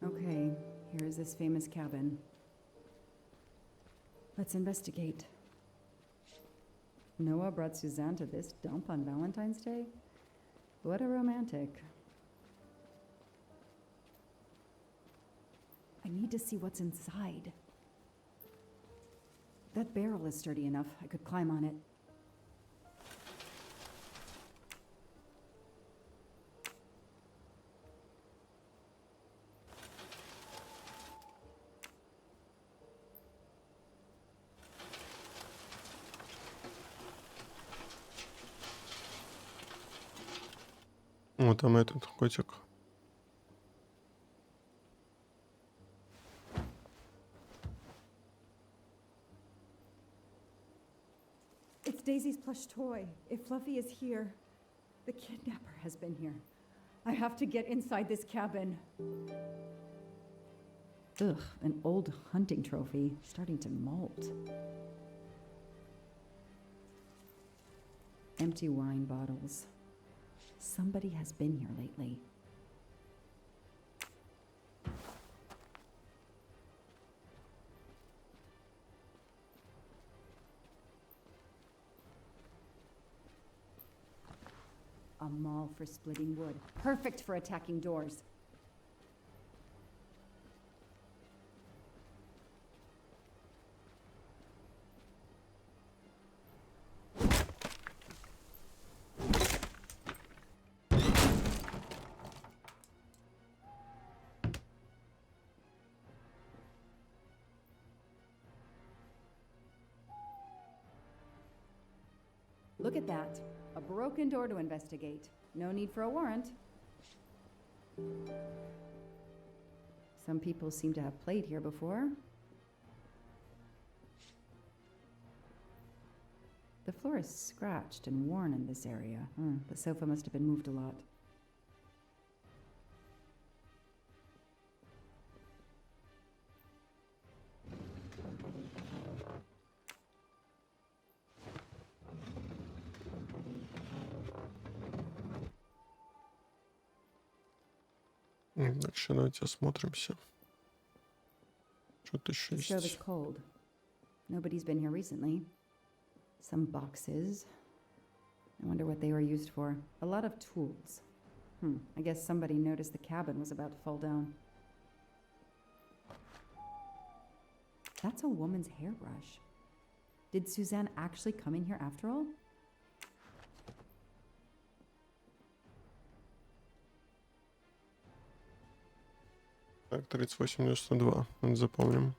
Okay, here is this famous cabin. Let's investigate. Noah brought Suzanne to this dump on Valentine's Day? What a romantic. I need to see what's inside. That barrel is sturdy enough. I could climb on it.
Вот там этот котик.
It's Daisy's plush toy. If Fluffy is here, the kidnapper has been here. I have to get inside this cabin. Ugh, an old hunting trophy starting to molt. Empty wine bottles. Somebody has been here lately. A maul for splitting wood. Perfect for attacking doors. Look at that. A broken door to investigate. No need for a warrant. Some people seem to have played here before. The floor is scratched and worn in this area. The sofa must have been moved a lot.
Дальше давайте осмотримся. Что-то еще
The stove is
есть.
cold. Nobody's been here recently. Some boxes. I wonder what they were used for. A lot of tools. I guess somebody noticed the cabin was about to fall down. That's a woman's hairbrush. Did Suzanne actually come in here after all?
Так, 38,92. Это запомним.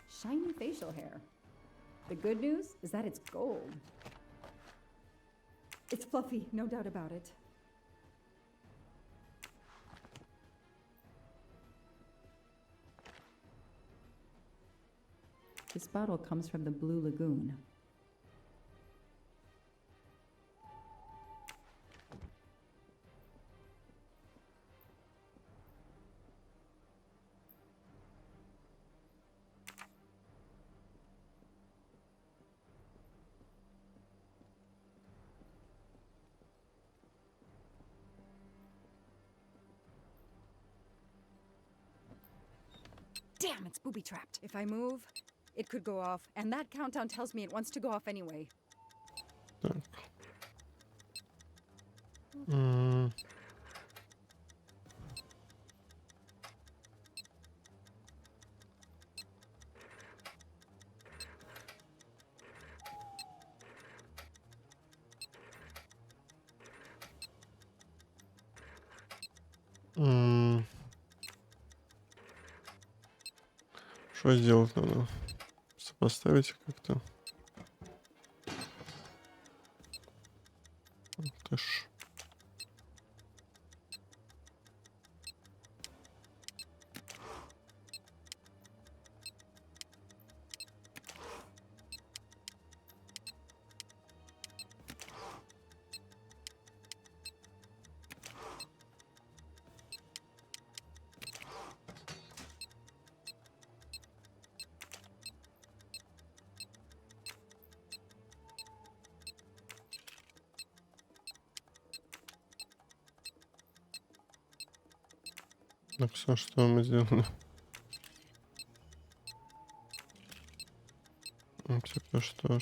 Shiny facial hair. The good news is that it's gold. It's fluffy, no doubt about it. This bottle comes from the Blue Lagoon. Damn, it's booby-trapped. If I move, it could go off, and that countdown tells me it wants to go off anyway.
Так. М. М. Что сделать надо? Сопоставить как-то. Это ж... Так, все, что мы сделали? Типа что?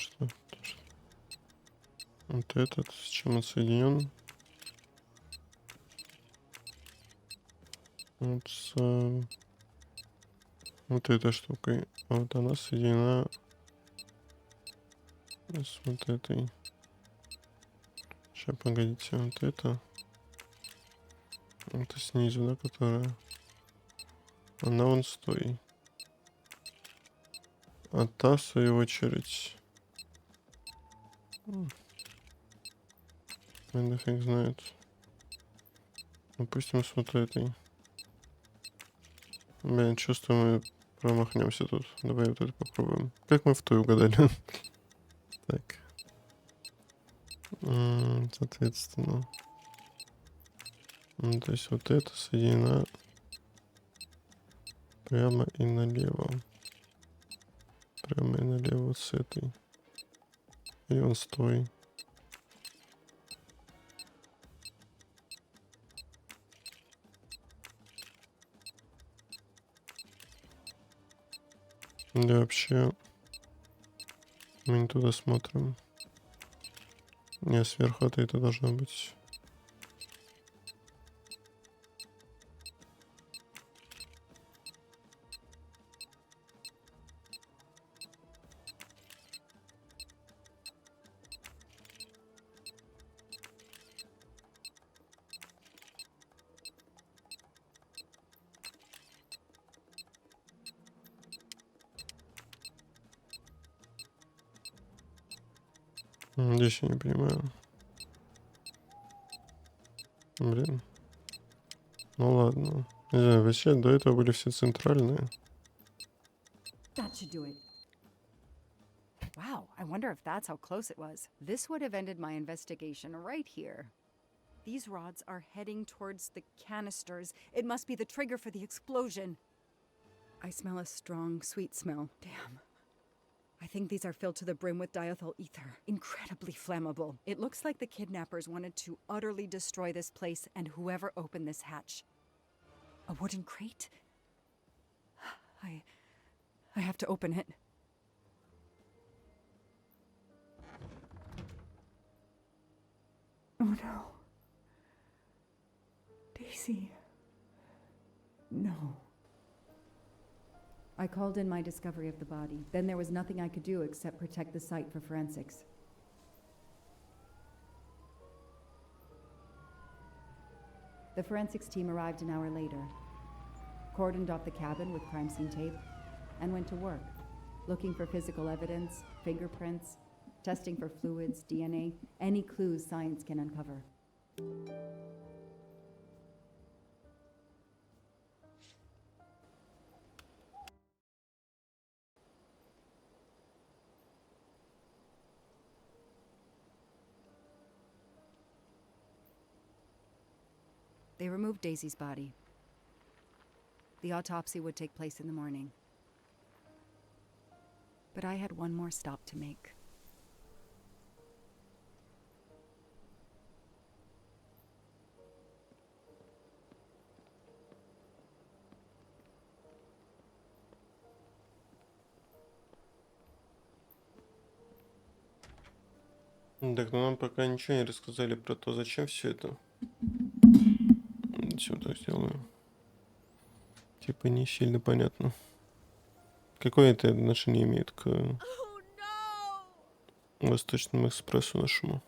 Вот этот, с чем он соединен? Вот с вот этой штукой. А вот она соединена с вот этой. Сейчас, погодите, вот это снизу, да, которая. Она вон стоит. А та, в свою очередь... Да фиг знает. Допустим, с вот этой. Блин, чувствую, мы промахнемся тут. Давай вот это попробуем. Как мы в той угадали? Так. Соответственно. Ну, то есть вот это соединено прямо и налево. Прямо и налево вот с этой. И он стой. Да вообще мы не туда смотрим. Не, сверху это должно быть. Здесь я не понимаю. Блин. Ну ладно. Не знаю, вообще до этого были все центральные.
That should do it. Wow, I wonder if that's how close it was. This would have ended my investigation right here. These rods are heading towards the canisters. It must be the trigger for the explosion. I smell a strong, sweet smell. Damn.
I think these are filled to the brim with diethyl ether. Incredibly flammable. It looks like the kidnappers wanted to utterly destroy this place and whoever opened this hatch. A wooden crate? I have to open it. Oh no. Daisy. No.
I called in my discovery of the body. Then there was nothing I could do except protect the site for forensics. The forensics team arrived an hour later, cordoned off the cabin with crime scene tape, and went to work, looking for physical evidence, fingerprints, testing for fluids, DNA, any clues science can uncover.
They removed Daisy's body. The autopsy would take place in the morning. But I had one more stop to make.
Так, ну нам пока ничего не рассказали про то, зачем все это. Все так сделаю. Типа не сильно понятно. Какое это отношение имеет к Восточному экспрессу нашему?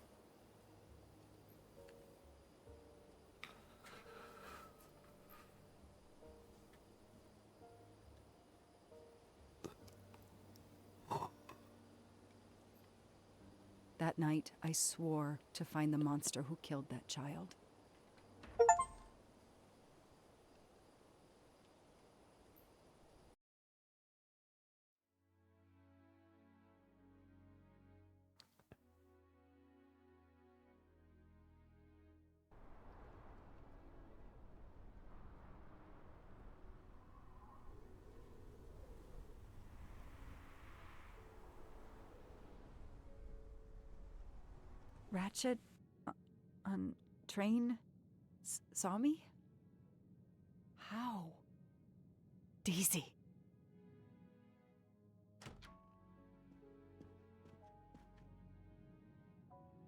That night, I swore to find the monster who killed that child. Ratchet on train saw me? How? Daisy.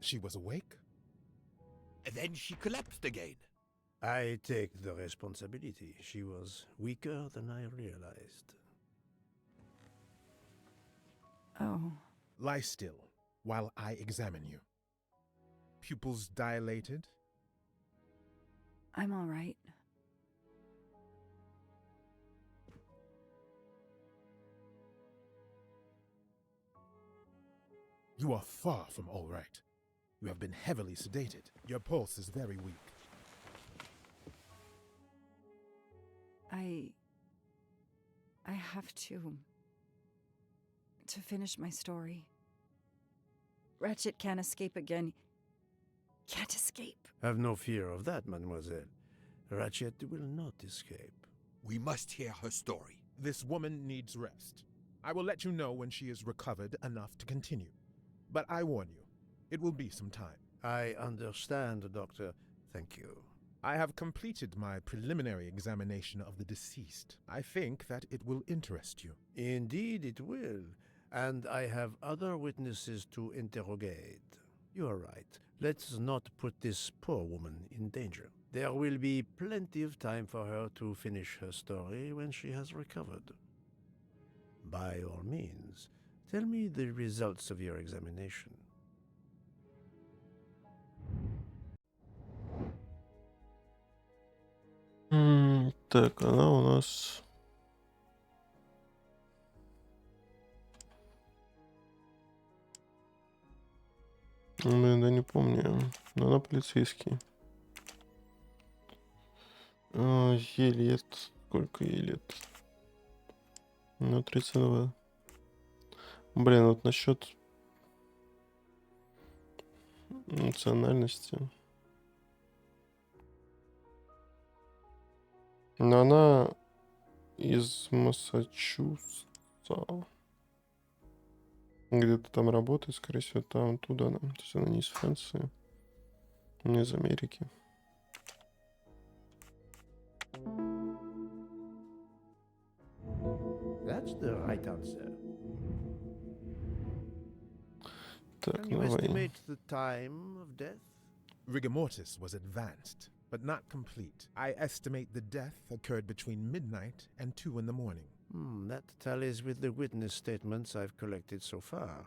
She was awake?
And then she collapsed again.
I take the responsibility. She was weaker than I realized.
Oh.
Lie still while I examine you. Pupils dilated?
I'm all right.
You are far from all right. You have been heavily sedated. Your pulse is very weak.
I have to finish my story. Ratchet can't escape again. Can't escape.
Have no fear of that, mademoiselle. Ratchet will not escape.
We must hear her story.
This woman needs rest. I will let you know when she is recovered enough to continue. But I warn you, it will be some time.
I understand, Doctor. Thank you.
I have completed my preliminary examination of the deceased. I think that it will interest you.
Indeed it will. And I have other witnesses to interrogate. You are right. Let's not put this poor woman in danger. There will be plenty of time for her to finish her story when she has recovered. By all means, tell me the results of your examination.
Так, она у нас... Блин, да не помню. Но она полицейский. Ей лет... Сколько ей лет? Ну, 32. Блин, вот насчет национальности. Но она из Массачусетса. Где-то там работает, скорее всего, там, туда она. То есть она не из Франции, не из Америки.
That's the right answer.
Так,
Can you
давай.
estimate the time of death?
Rigor mortis was advanced, but not complete. I estimate the death occurred between midnight and 2 in the morning.
That tallies with the witness statements I've collected so far.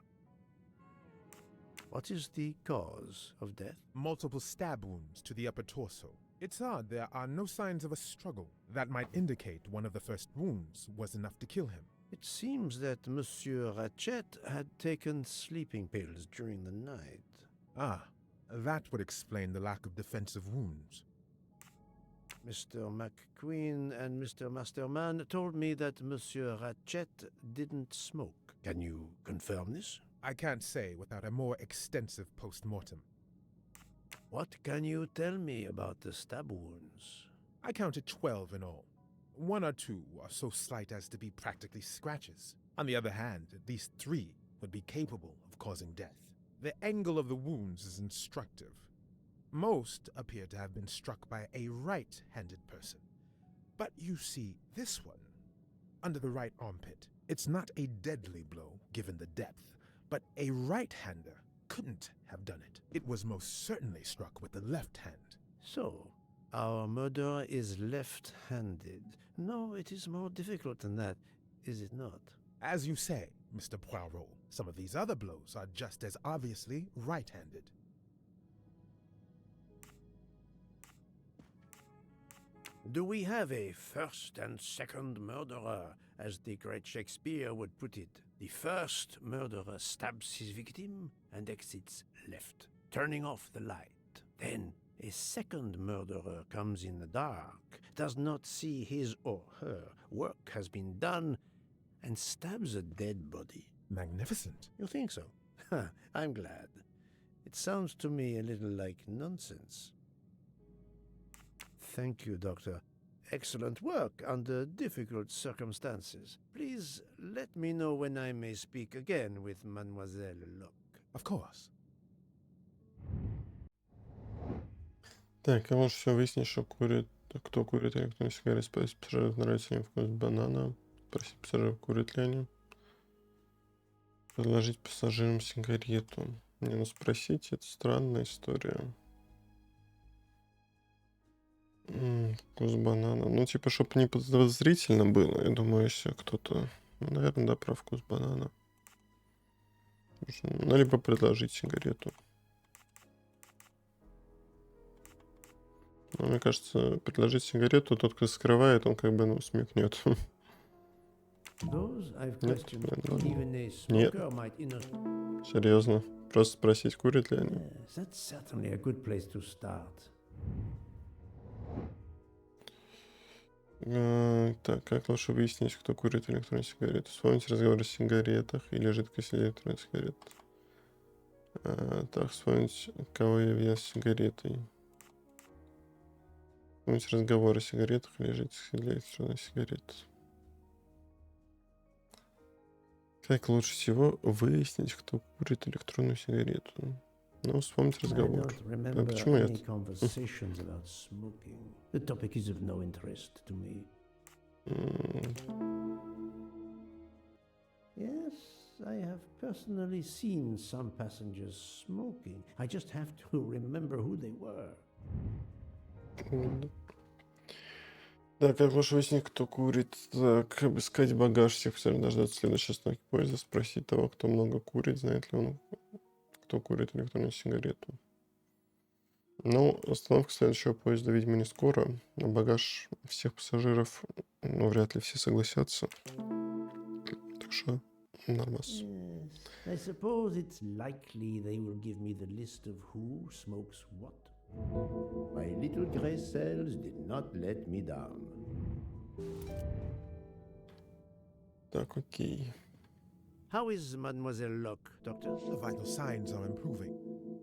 What is the cause of death?
Multiple stab wounds to the upper torso. It's odd there are no signs of a struggle. That might indicate one of the first wounds was enough to kill him.
It seems that Monsieur Ratchet had taken sleeping pills during the night.
Ah, that would explain the lack of defensive wounds.
Mr. McQueen and Mr. Masterman told me that Monsieur Ratchet didn't smoke. Can you confirm this?
I can't say without a more extensive post-mortem.
What can you tell me about the stab wounds?
I counted 12 in all. 1 or 2 are so slight as to be practically scratches. On the other hand, at least 3 would be capable of causing death. The angle of the wounds is instructive. Most appear to have been struck by a right-handed person. But you see, this one, under the right armpit, it's not a deadly blow given the depth, but a right-hander couldn't have done it. It was most certainly struck with the left hand.
So, our murderer is left-handed. No, it is more difficult than that, is it not?
As you say, Mr. Poirot, some of these other blows are just as obviously right-handed.
Do we have a first and second murderer, as the great Shakespeare would put it? The first murderer stabs his victim and exits left, turning off the light. Then a second murderer comes in the dark, does not see his or her work has been done, and stabs a dead body.
Magnificent.
You think so? I'm glad. It sounds to me a little like nonsense. Thank you, Doctor. Excellent work under difficult circumstances. Please let me know when I may speak again with Mademoiselle Locke.
Of course.
Так, а можешь все выяснить, что курит, кто курит электронные сигареты, спросить пассажиров, нравится ли им вкус банана, спросить пассажиров, курят ли они, предложить пассажирам сигарету. Не, ну спросить, это странная история. Вкус банана. Ну, типа, чтобы не подозрительно было. Я думаю, если кто-то... Ну, наверное, да, про вкус банана. Ну, либо предложить сигарету. Но мне кажется, предложить сигарету, тот, кто скрывает, он как бы, ну, смекнет. Нет, нет. Серьезно. Просто спросить, курят ли они.
That's certainly a good place to start.
Так, как лучше выяснить, кто курит электронные сигареты? Вспомните разговор о сигаретах или жидкости электронных сигарет. Так, вспомнить, кого является сигаретой. Вспомнить разговор о сигаретах или жидкости для электронных сигарет. Как лучше всего выяснить, кто курит электронную сигарету? Ну, вспомнить разговор. А почему нет?
The topic is of no interest to me. Yes, I have personally seen some passengers smoking. I just have to remember who they were.
Да, как лучше выяснить, кто курит. Так, обыскать багаж всех, дождаться следующей остановки поезда, спросить того, кто много курит, знает ли он, кто курит электронную сигарету. Ну, остановка следующего поезда, видимо, не скоро. На багаж всех пассажиров, ну, вряд ли все согласятся. Так что нормас.
Yes, I suppose it's likely they will give me the list of who smokes what. My little gray cells did not let me down.
Так, окей.
How is Mademoiselle Locke, Doctor?
The vital signs are improving,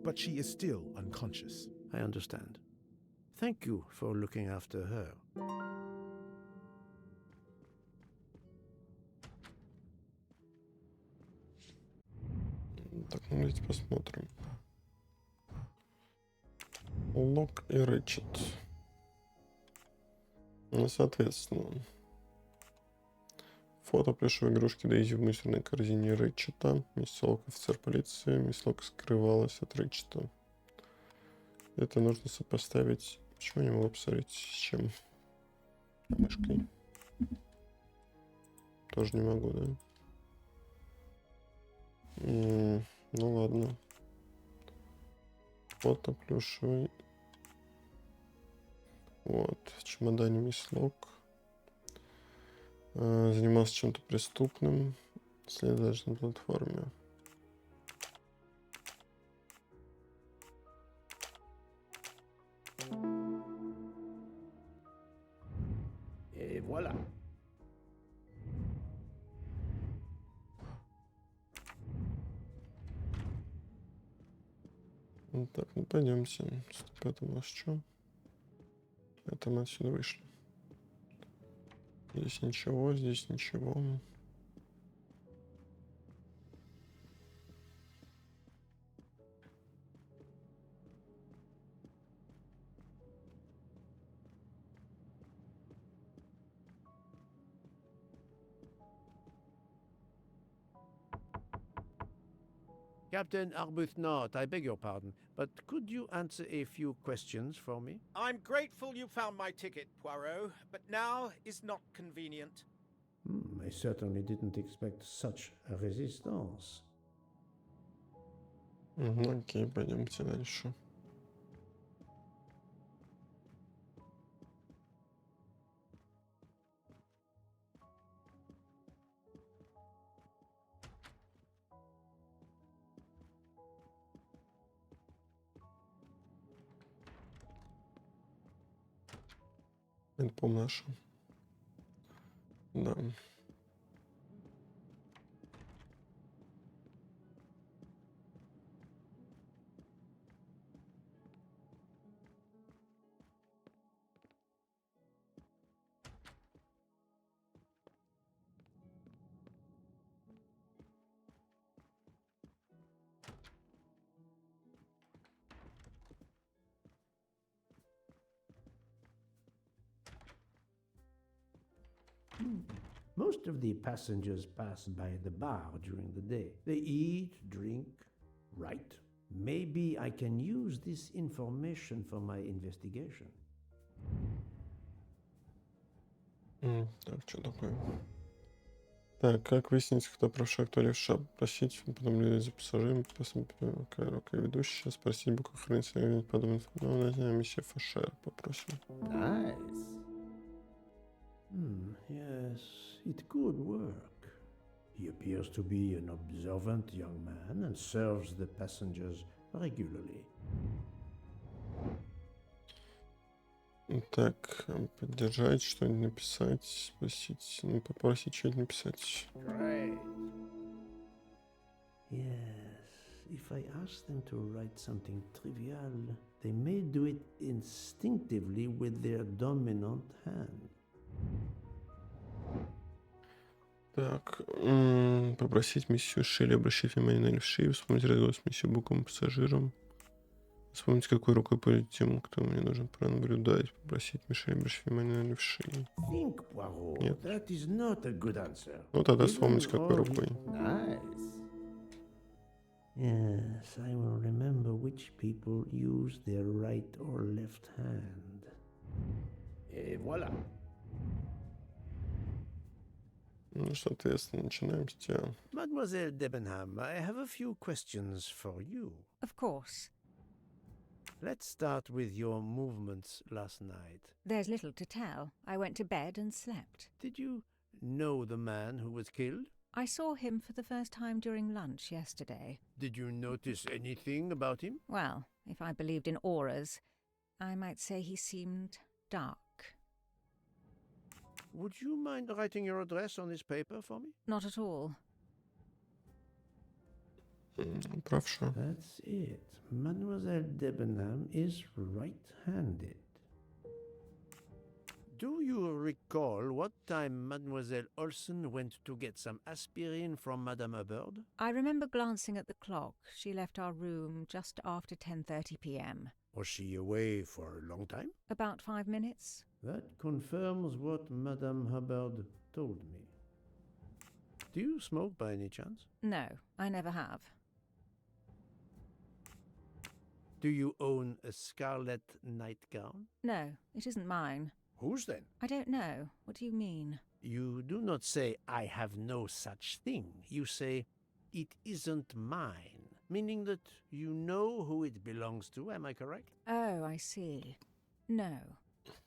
but she is still unconscious.
I understand. Thank you for looking after her.
Так, ну давайте посмотрим. Лок и Рэтчет. Ну, соответственно, фото плюшевой игрушки Дейзи в мусорной корзине Рэтчета. Мисс Лок — офицер полиции. Мисс Лок скрывалась от Рэтчета. Это нужно сопоставить. Почему я не могу посмотреть с чем? Мышкой. Тоже не могу, да? Ну ладно. Фото плюшевый. Вот. В чемодане мисс Лок. Занимался чем-то преступным. Следователь на платформе.
Et voilà.
Так, ну пойдемте. Это у нас что? Это мы отсюда вышли. Здесь ничего, здесь ничего.
Captain Arbuthnot, I beg your pardon, but could you answer a few questions for me?
I'm grateful you found my ticket, Poirot, but now is not convenient.
I certainly didn't expect such a resistance.
Окей, пойдемте дальше. Это, по-моему, наша. Да.
Most of the passengers pass by the bar during the day. They eat, drink, write. Maybe I can use this information for my investigation.
Так, что такое? Так, как выяснить, кто прошел, кто левша? Попросить, потом люди за пассажирами, рука ведущая, спросить буквохранителя, подобное. Ну, наверное, месье Фашер попросим.
Nice. Yes, it could work. He appears to be an observant young man and serves the passengers regularly.
Так, поддержать, что-нибудь написать, спросить, ну, попросить что-нибудь написать.
Great. Yes, if I ask them to write something trivial, they may do it instinctively with their dominant hand.
Так, попросить миссию Шелли обращать внимание на левши, вспомнить разговор с миссией Буком пассажиром, вспомнить, какой рукой пойдет тем, кто мне нужен пронаблюдать, попросить Мишель обращать внимание на левши.
Think, Poirot.
Нет.
That is not a good answer.
Ну тогда
Even
вспомнить, какой
all-
рукой.
Nice. Yes, I will remember which people use their right or left hand. Et voilà.
Ну, соответственно, начинаем с тебя.
Mademoiselle Debenham, I have a few questions for you.
Of course.
Let's start with your movements last night.
There's little to tell. I went to bed and slept.
Did you know the man who was killed?
I saw him for the first time during lunch yesterday.
Did you notice anything about him?
Well, if I believed in auras, I might say he seemed dark.
Would you mind writing your address on this paper for me?
Not at all.
Правша.
That's it. Mademoiselle Debenham is right-handed. Do you recall what time Mademoiselle Olsen went to get some aspirin from Madame Hubbard?
I remember glancing at the clock. She left our room just after 10:30 p.m.
Was she away for a long time?
About 5 minutes.
That confirms what Madame Hubbard told me. Do you smoke by any chance?
No, I never have.
Do you own a scarlet nightgown?
No, it isn't mine.
Whose then?
I don't know. What do you mean?
You do not say, I have no such thing. You say, it isn't mine, meaning that you know who it belongs to. Am I correct?
Oh, I see. No.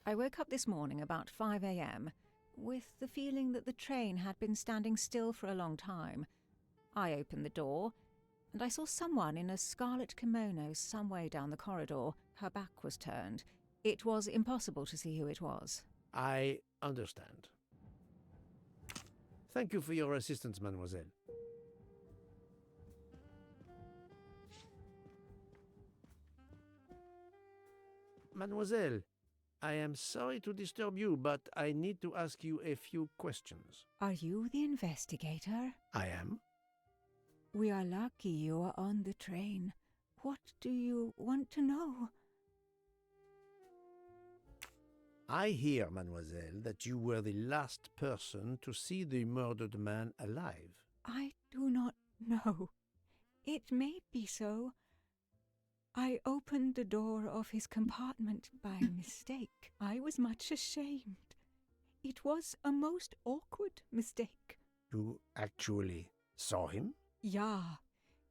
I woke up this morning about 5 a.m. with the feeling that the train had been standing still for a long time. I opened the door, and I saw someone in a scarlet kimono some way down the corridor. Her back was turned. It was impossible to see who it was.
I understand. Thank you for your assistance, mademoiselle. Mademoiselle, I am sorry to disturb you, but I need to ask you a few questions.
Are you the investigator?
I am.
We are lucky you are on the train. What do you want to know?
I hear, mademoiselle, that you were the last person to see the murdered man alive.
I do not know. It may be so. I opened the door of his compartment by mistake. I was much ashamed. It was a most awkward mistake.
You actually saw him?
Yeah,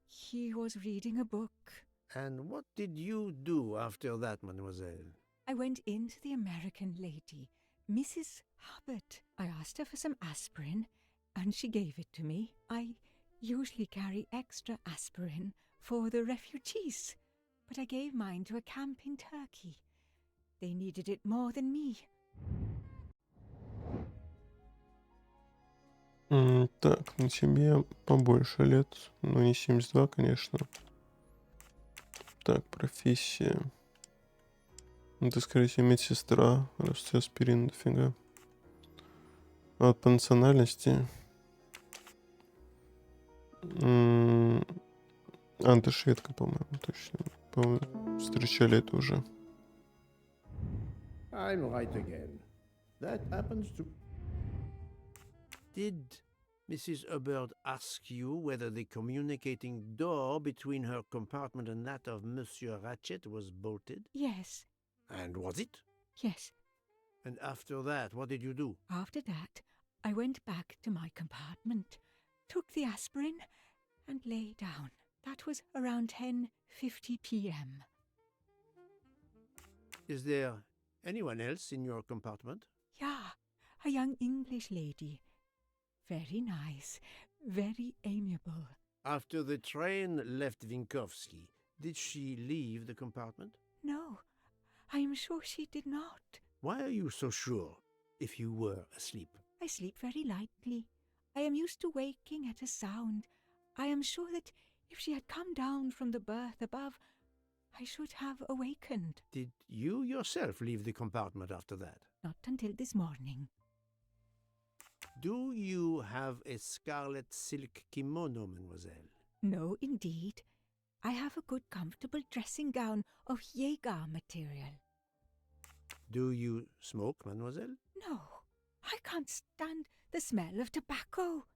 he was reading a book.
And what did you do after that, mademoiselle?
I went in to the American lady, Mrs. Hubbard. I asked her for some aspirin, and she gave it to me. I usually carry extra aspirin for the refugees, but I gave mine to a camp in Turkey. They needed it more than me.
Так, на тебе побольше лет. Ну, не 72, конечно. Так, профессия. Ну, ты, скорее всего, медсестра, раз у тебя аспирин дофига. А вот по национальности... А, ты шведка, по-моему, точно. По-моему, встречали это уже.
I'm right again. That happens to... Did Mrs. Hubbard ask you whether the communicating door between her compartment and that of Monsieur Ratchet was bolted?
Yes,
And was it?
yes.
And after that, what did you do?
After that, I went back to my compartment, took the aspirin, and lay down. That was around 10:50 p.m.
Is there anyone else in your compartment?
Yeah, a young English lady. Very nice, very amiable.
After the train left Vinkovsky, did she leave the compartment?
No, I am sure she did not.
Why are you so sure if you were asleep?
I sleep very lightly. I am used to waking at a sound. I am sure that if she had come down from the berth above, I should have awakened.
Did you yourself leave the compartment after that?
Not until this morning.
Do you have a scarlet silk kimono, mademoiselle?
No, indeed. I have a good comfortable dressing gown of Jaeger material.
Do you smoke, mademoiselle?
No, I can't stand the smell of tobacco.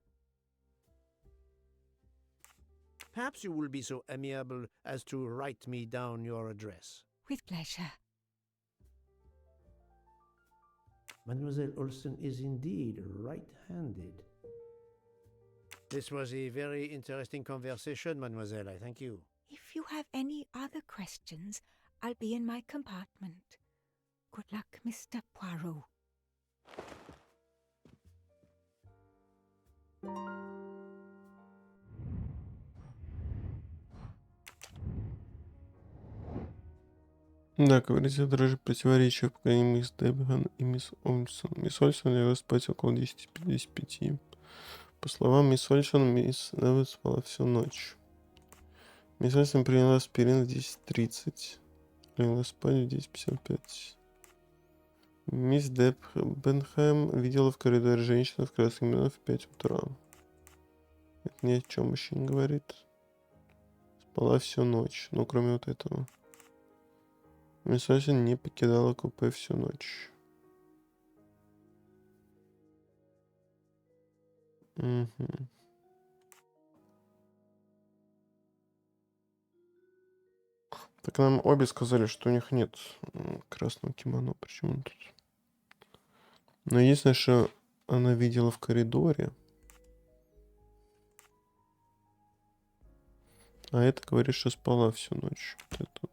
Perhaps you will be so amiable as to write me down your address.
With pleasure.
Mademoiselle Olsen is indeed right-handed. This was a very interesting conversation, mademoiselle. I thank you.
If you have any other questions, I'll be in my compartment. Good luck, Mr. Poirot.
Да, говорится, дрожи противоречия в поколении мисс Дебган и мисс Ольсон. Мисс Ольсон легла спать около 10:55. По словам мисс Ольсон, мисс Дебган спала всю ночь. Мисс Ольсон приняла аспирин в 10:30. Легла спать в 10:55. Мисс Депбенхэм видела в коридоре женщину в красных именах в 5 утра. Это ни о чем еще не говорит. Спала всю ночь. Ну, кроме вот этого. Мисс Осин не покидала купе всю ночь. Мгм. Так нам обе сказали, что у них нет красного кимоно. Почему тут? Но единственное, что она видела в коридоре. А это говорит, что спала всю ночь. Вот это вот.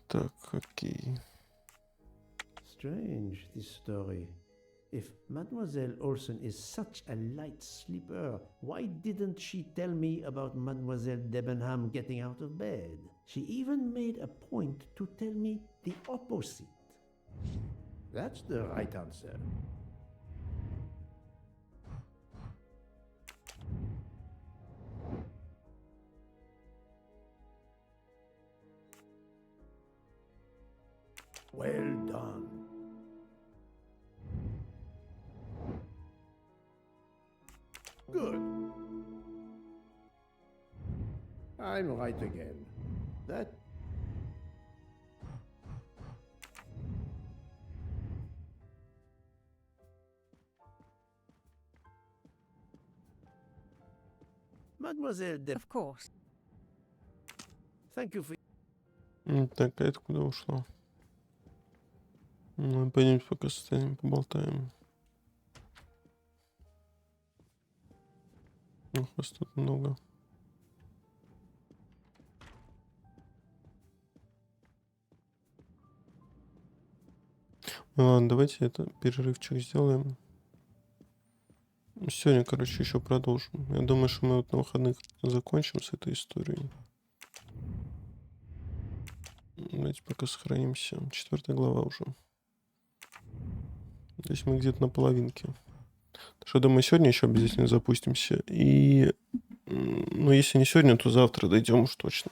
Так, окей.
Strange, this story. If Mademoiselle Olsen is such a light sleeper, why didn't she tell me about Mademoiselle Debenham getting out of bed? She even made a point to tell me the opposite. That's the right answer. Well done. Good. I'm right again. That Mademoiselle De...
Of course.
Thank you for...
Так, а это куда ушло? Ну, пойдемте пока станем, поболтаем. Ох, вас тут много. Ну ладно, давайте это перерывчик сделаем. Сегодня, короче, еще продолжим. Я думаю, что мы вот на выходных закончим с этой историей. Давайте пока сохранимся. 4 глава уже. Здесь мы где-то на половинке. Так что, думаю, сегодня еще обязательно запустимся. И, ну, если не сегодня, то завтра дойдем уж точно.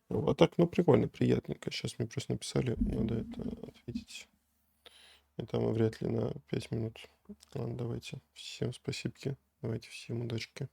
А так, ну, прикольно, приятненько. Сейчас мне просто написали, надо это ответить. И там вряд ли на 5 минут. Ладно, давайте. Всем спасибо. Давайте, всем удачки.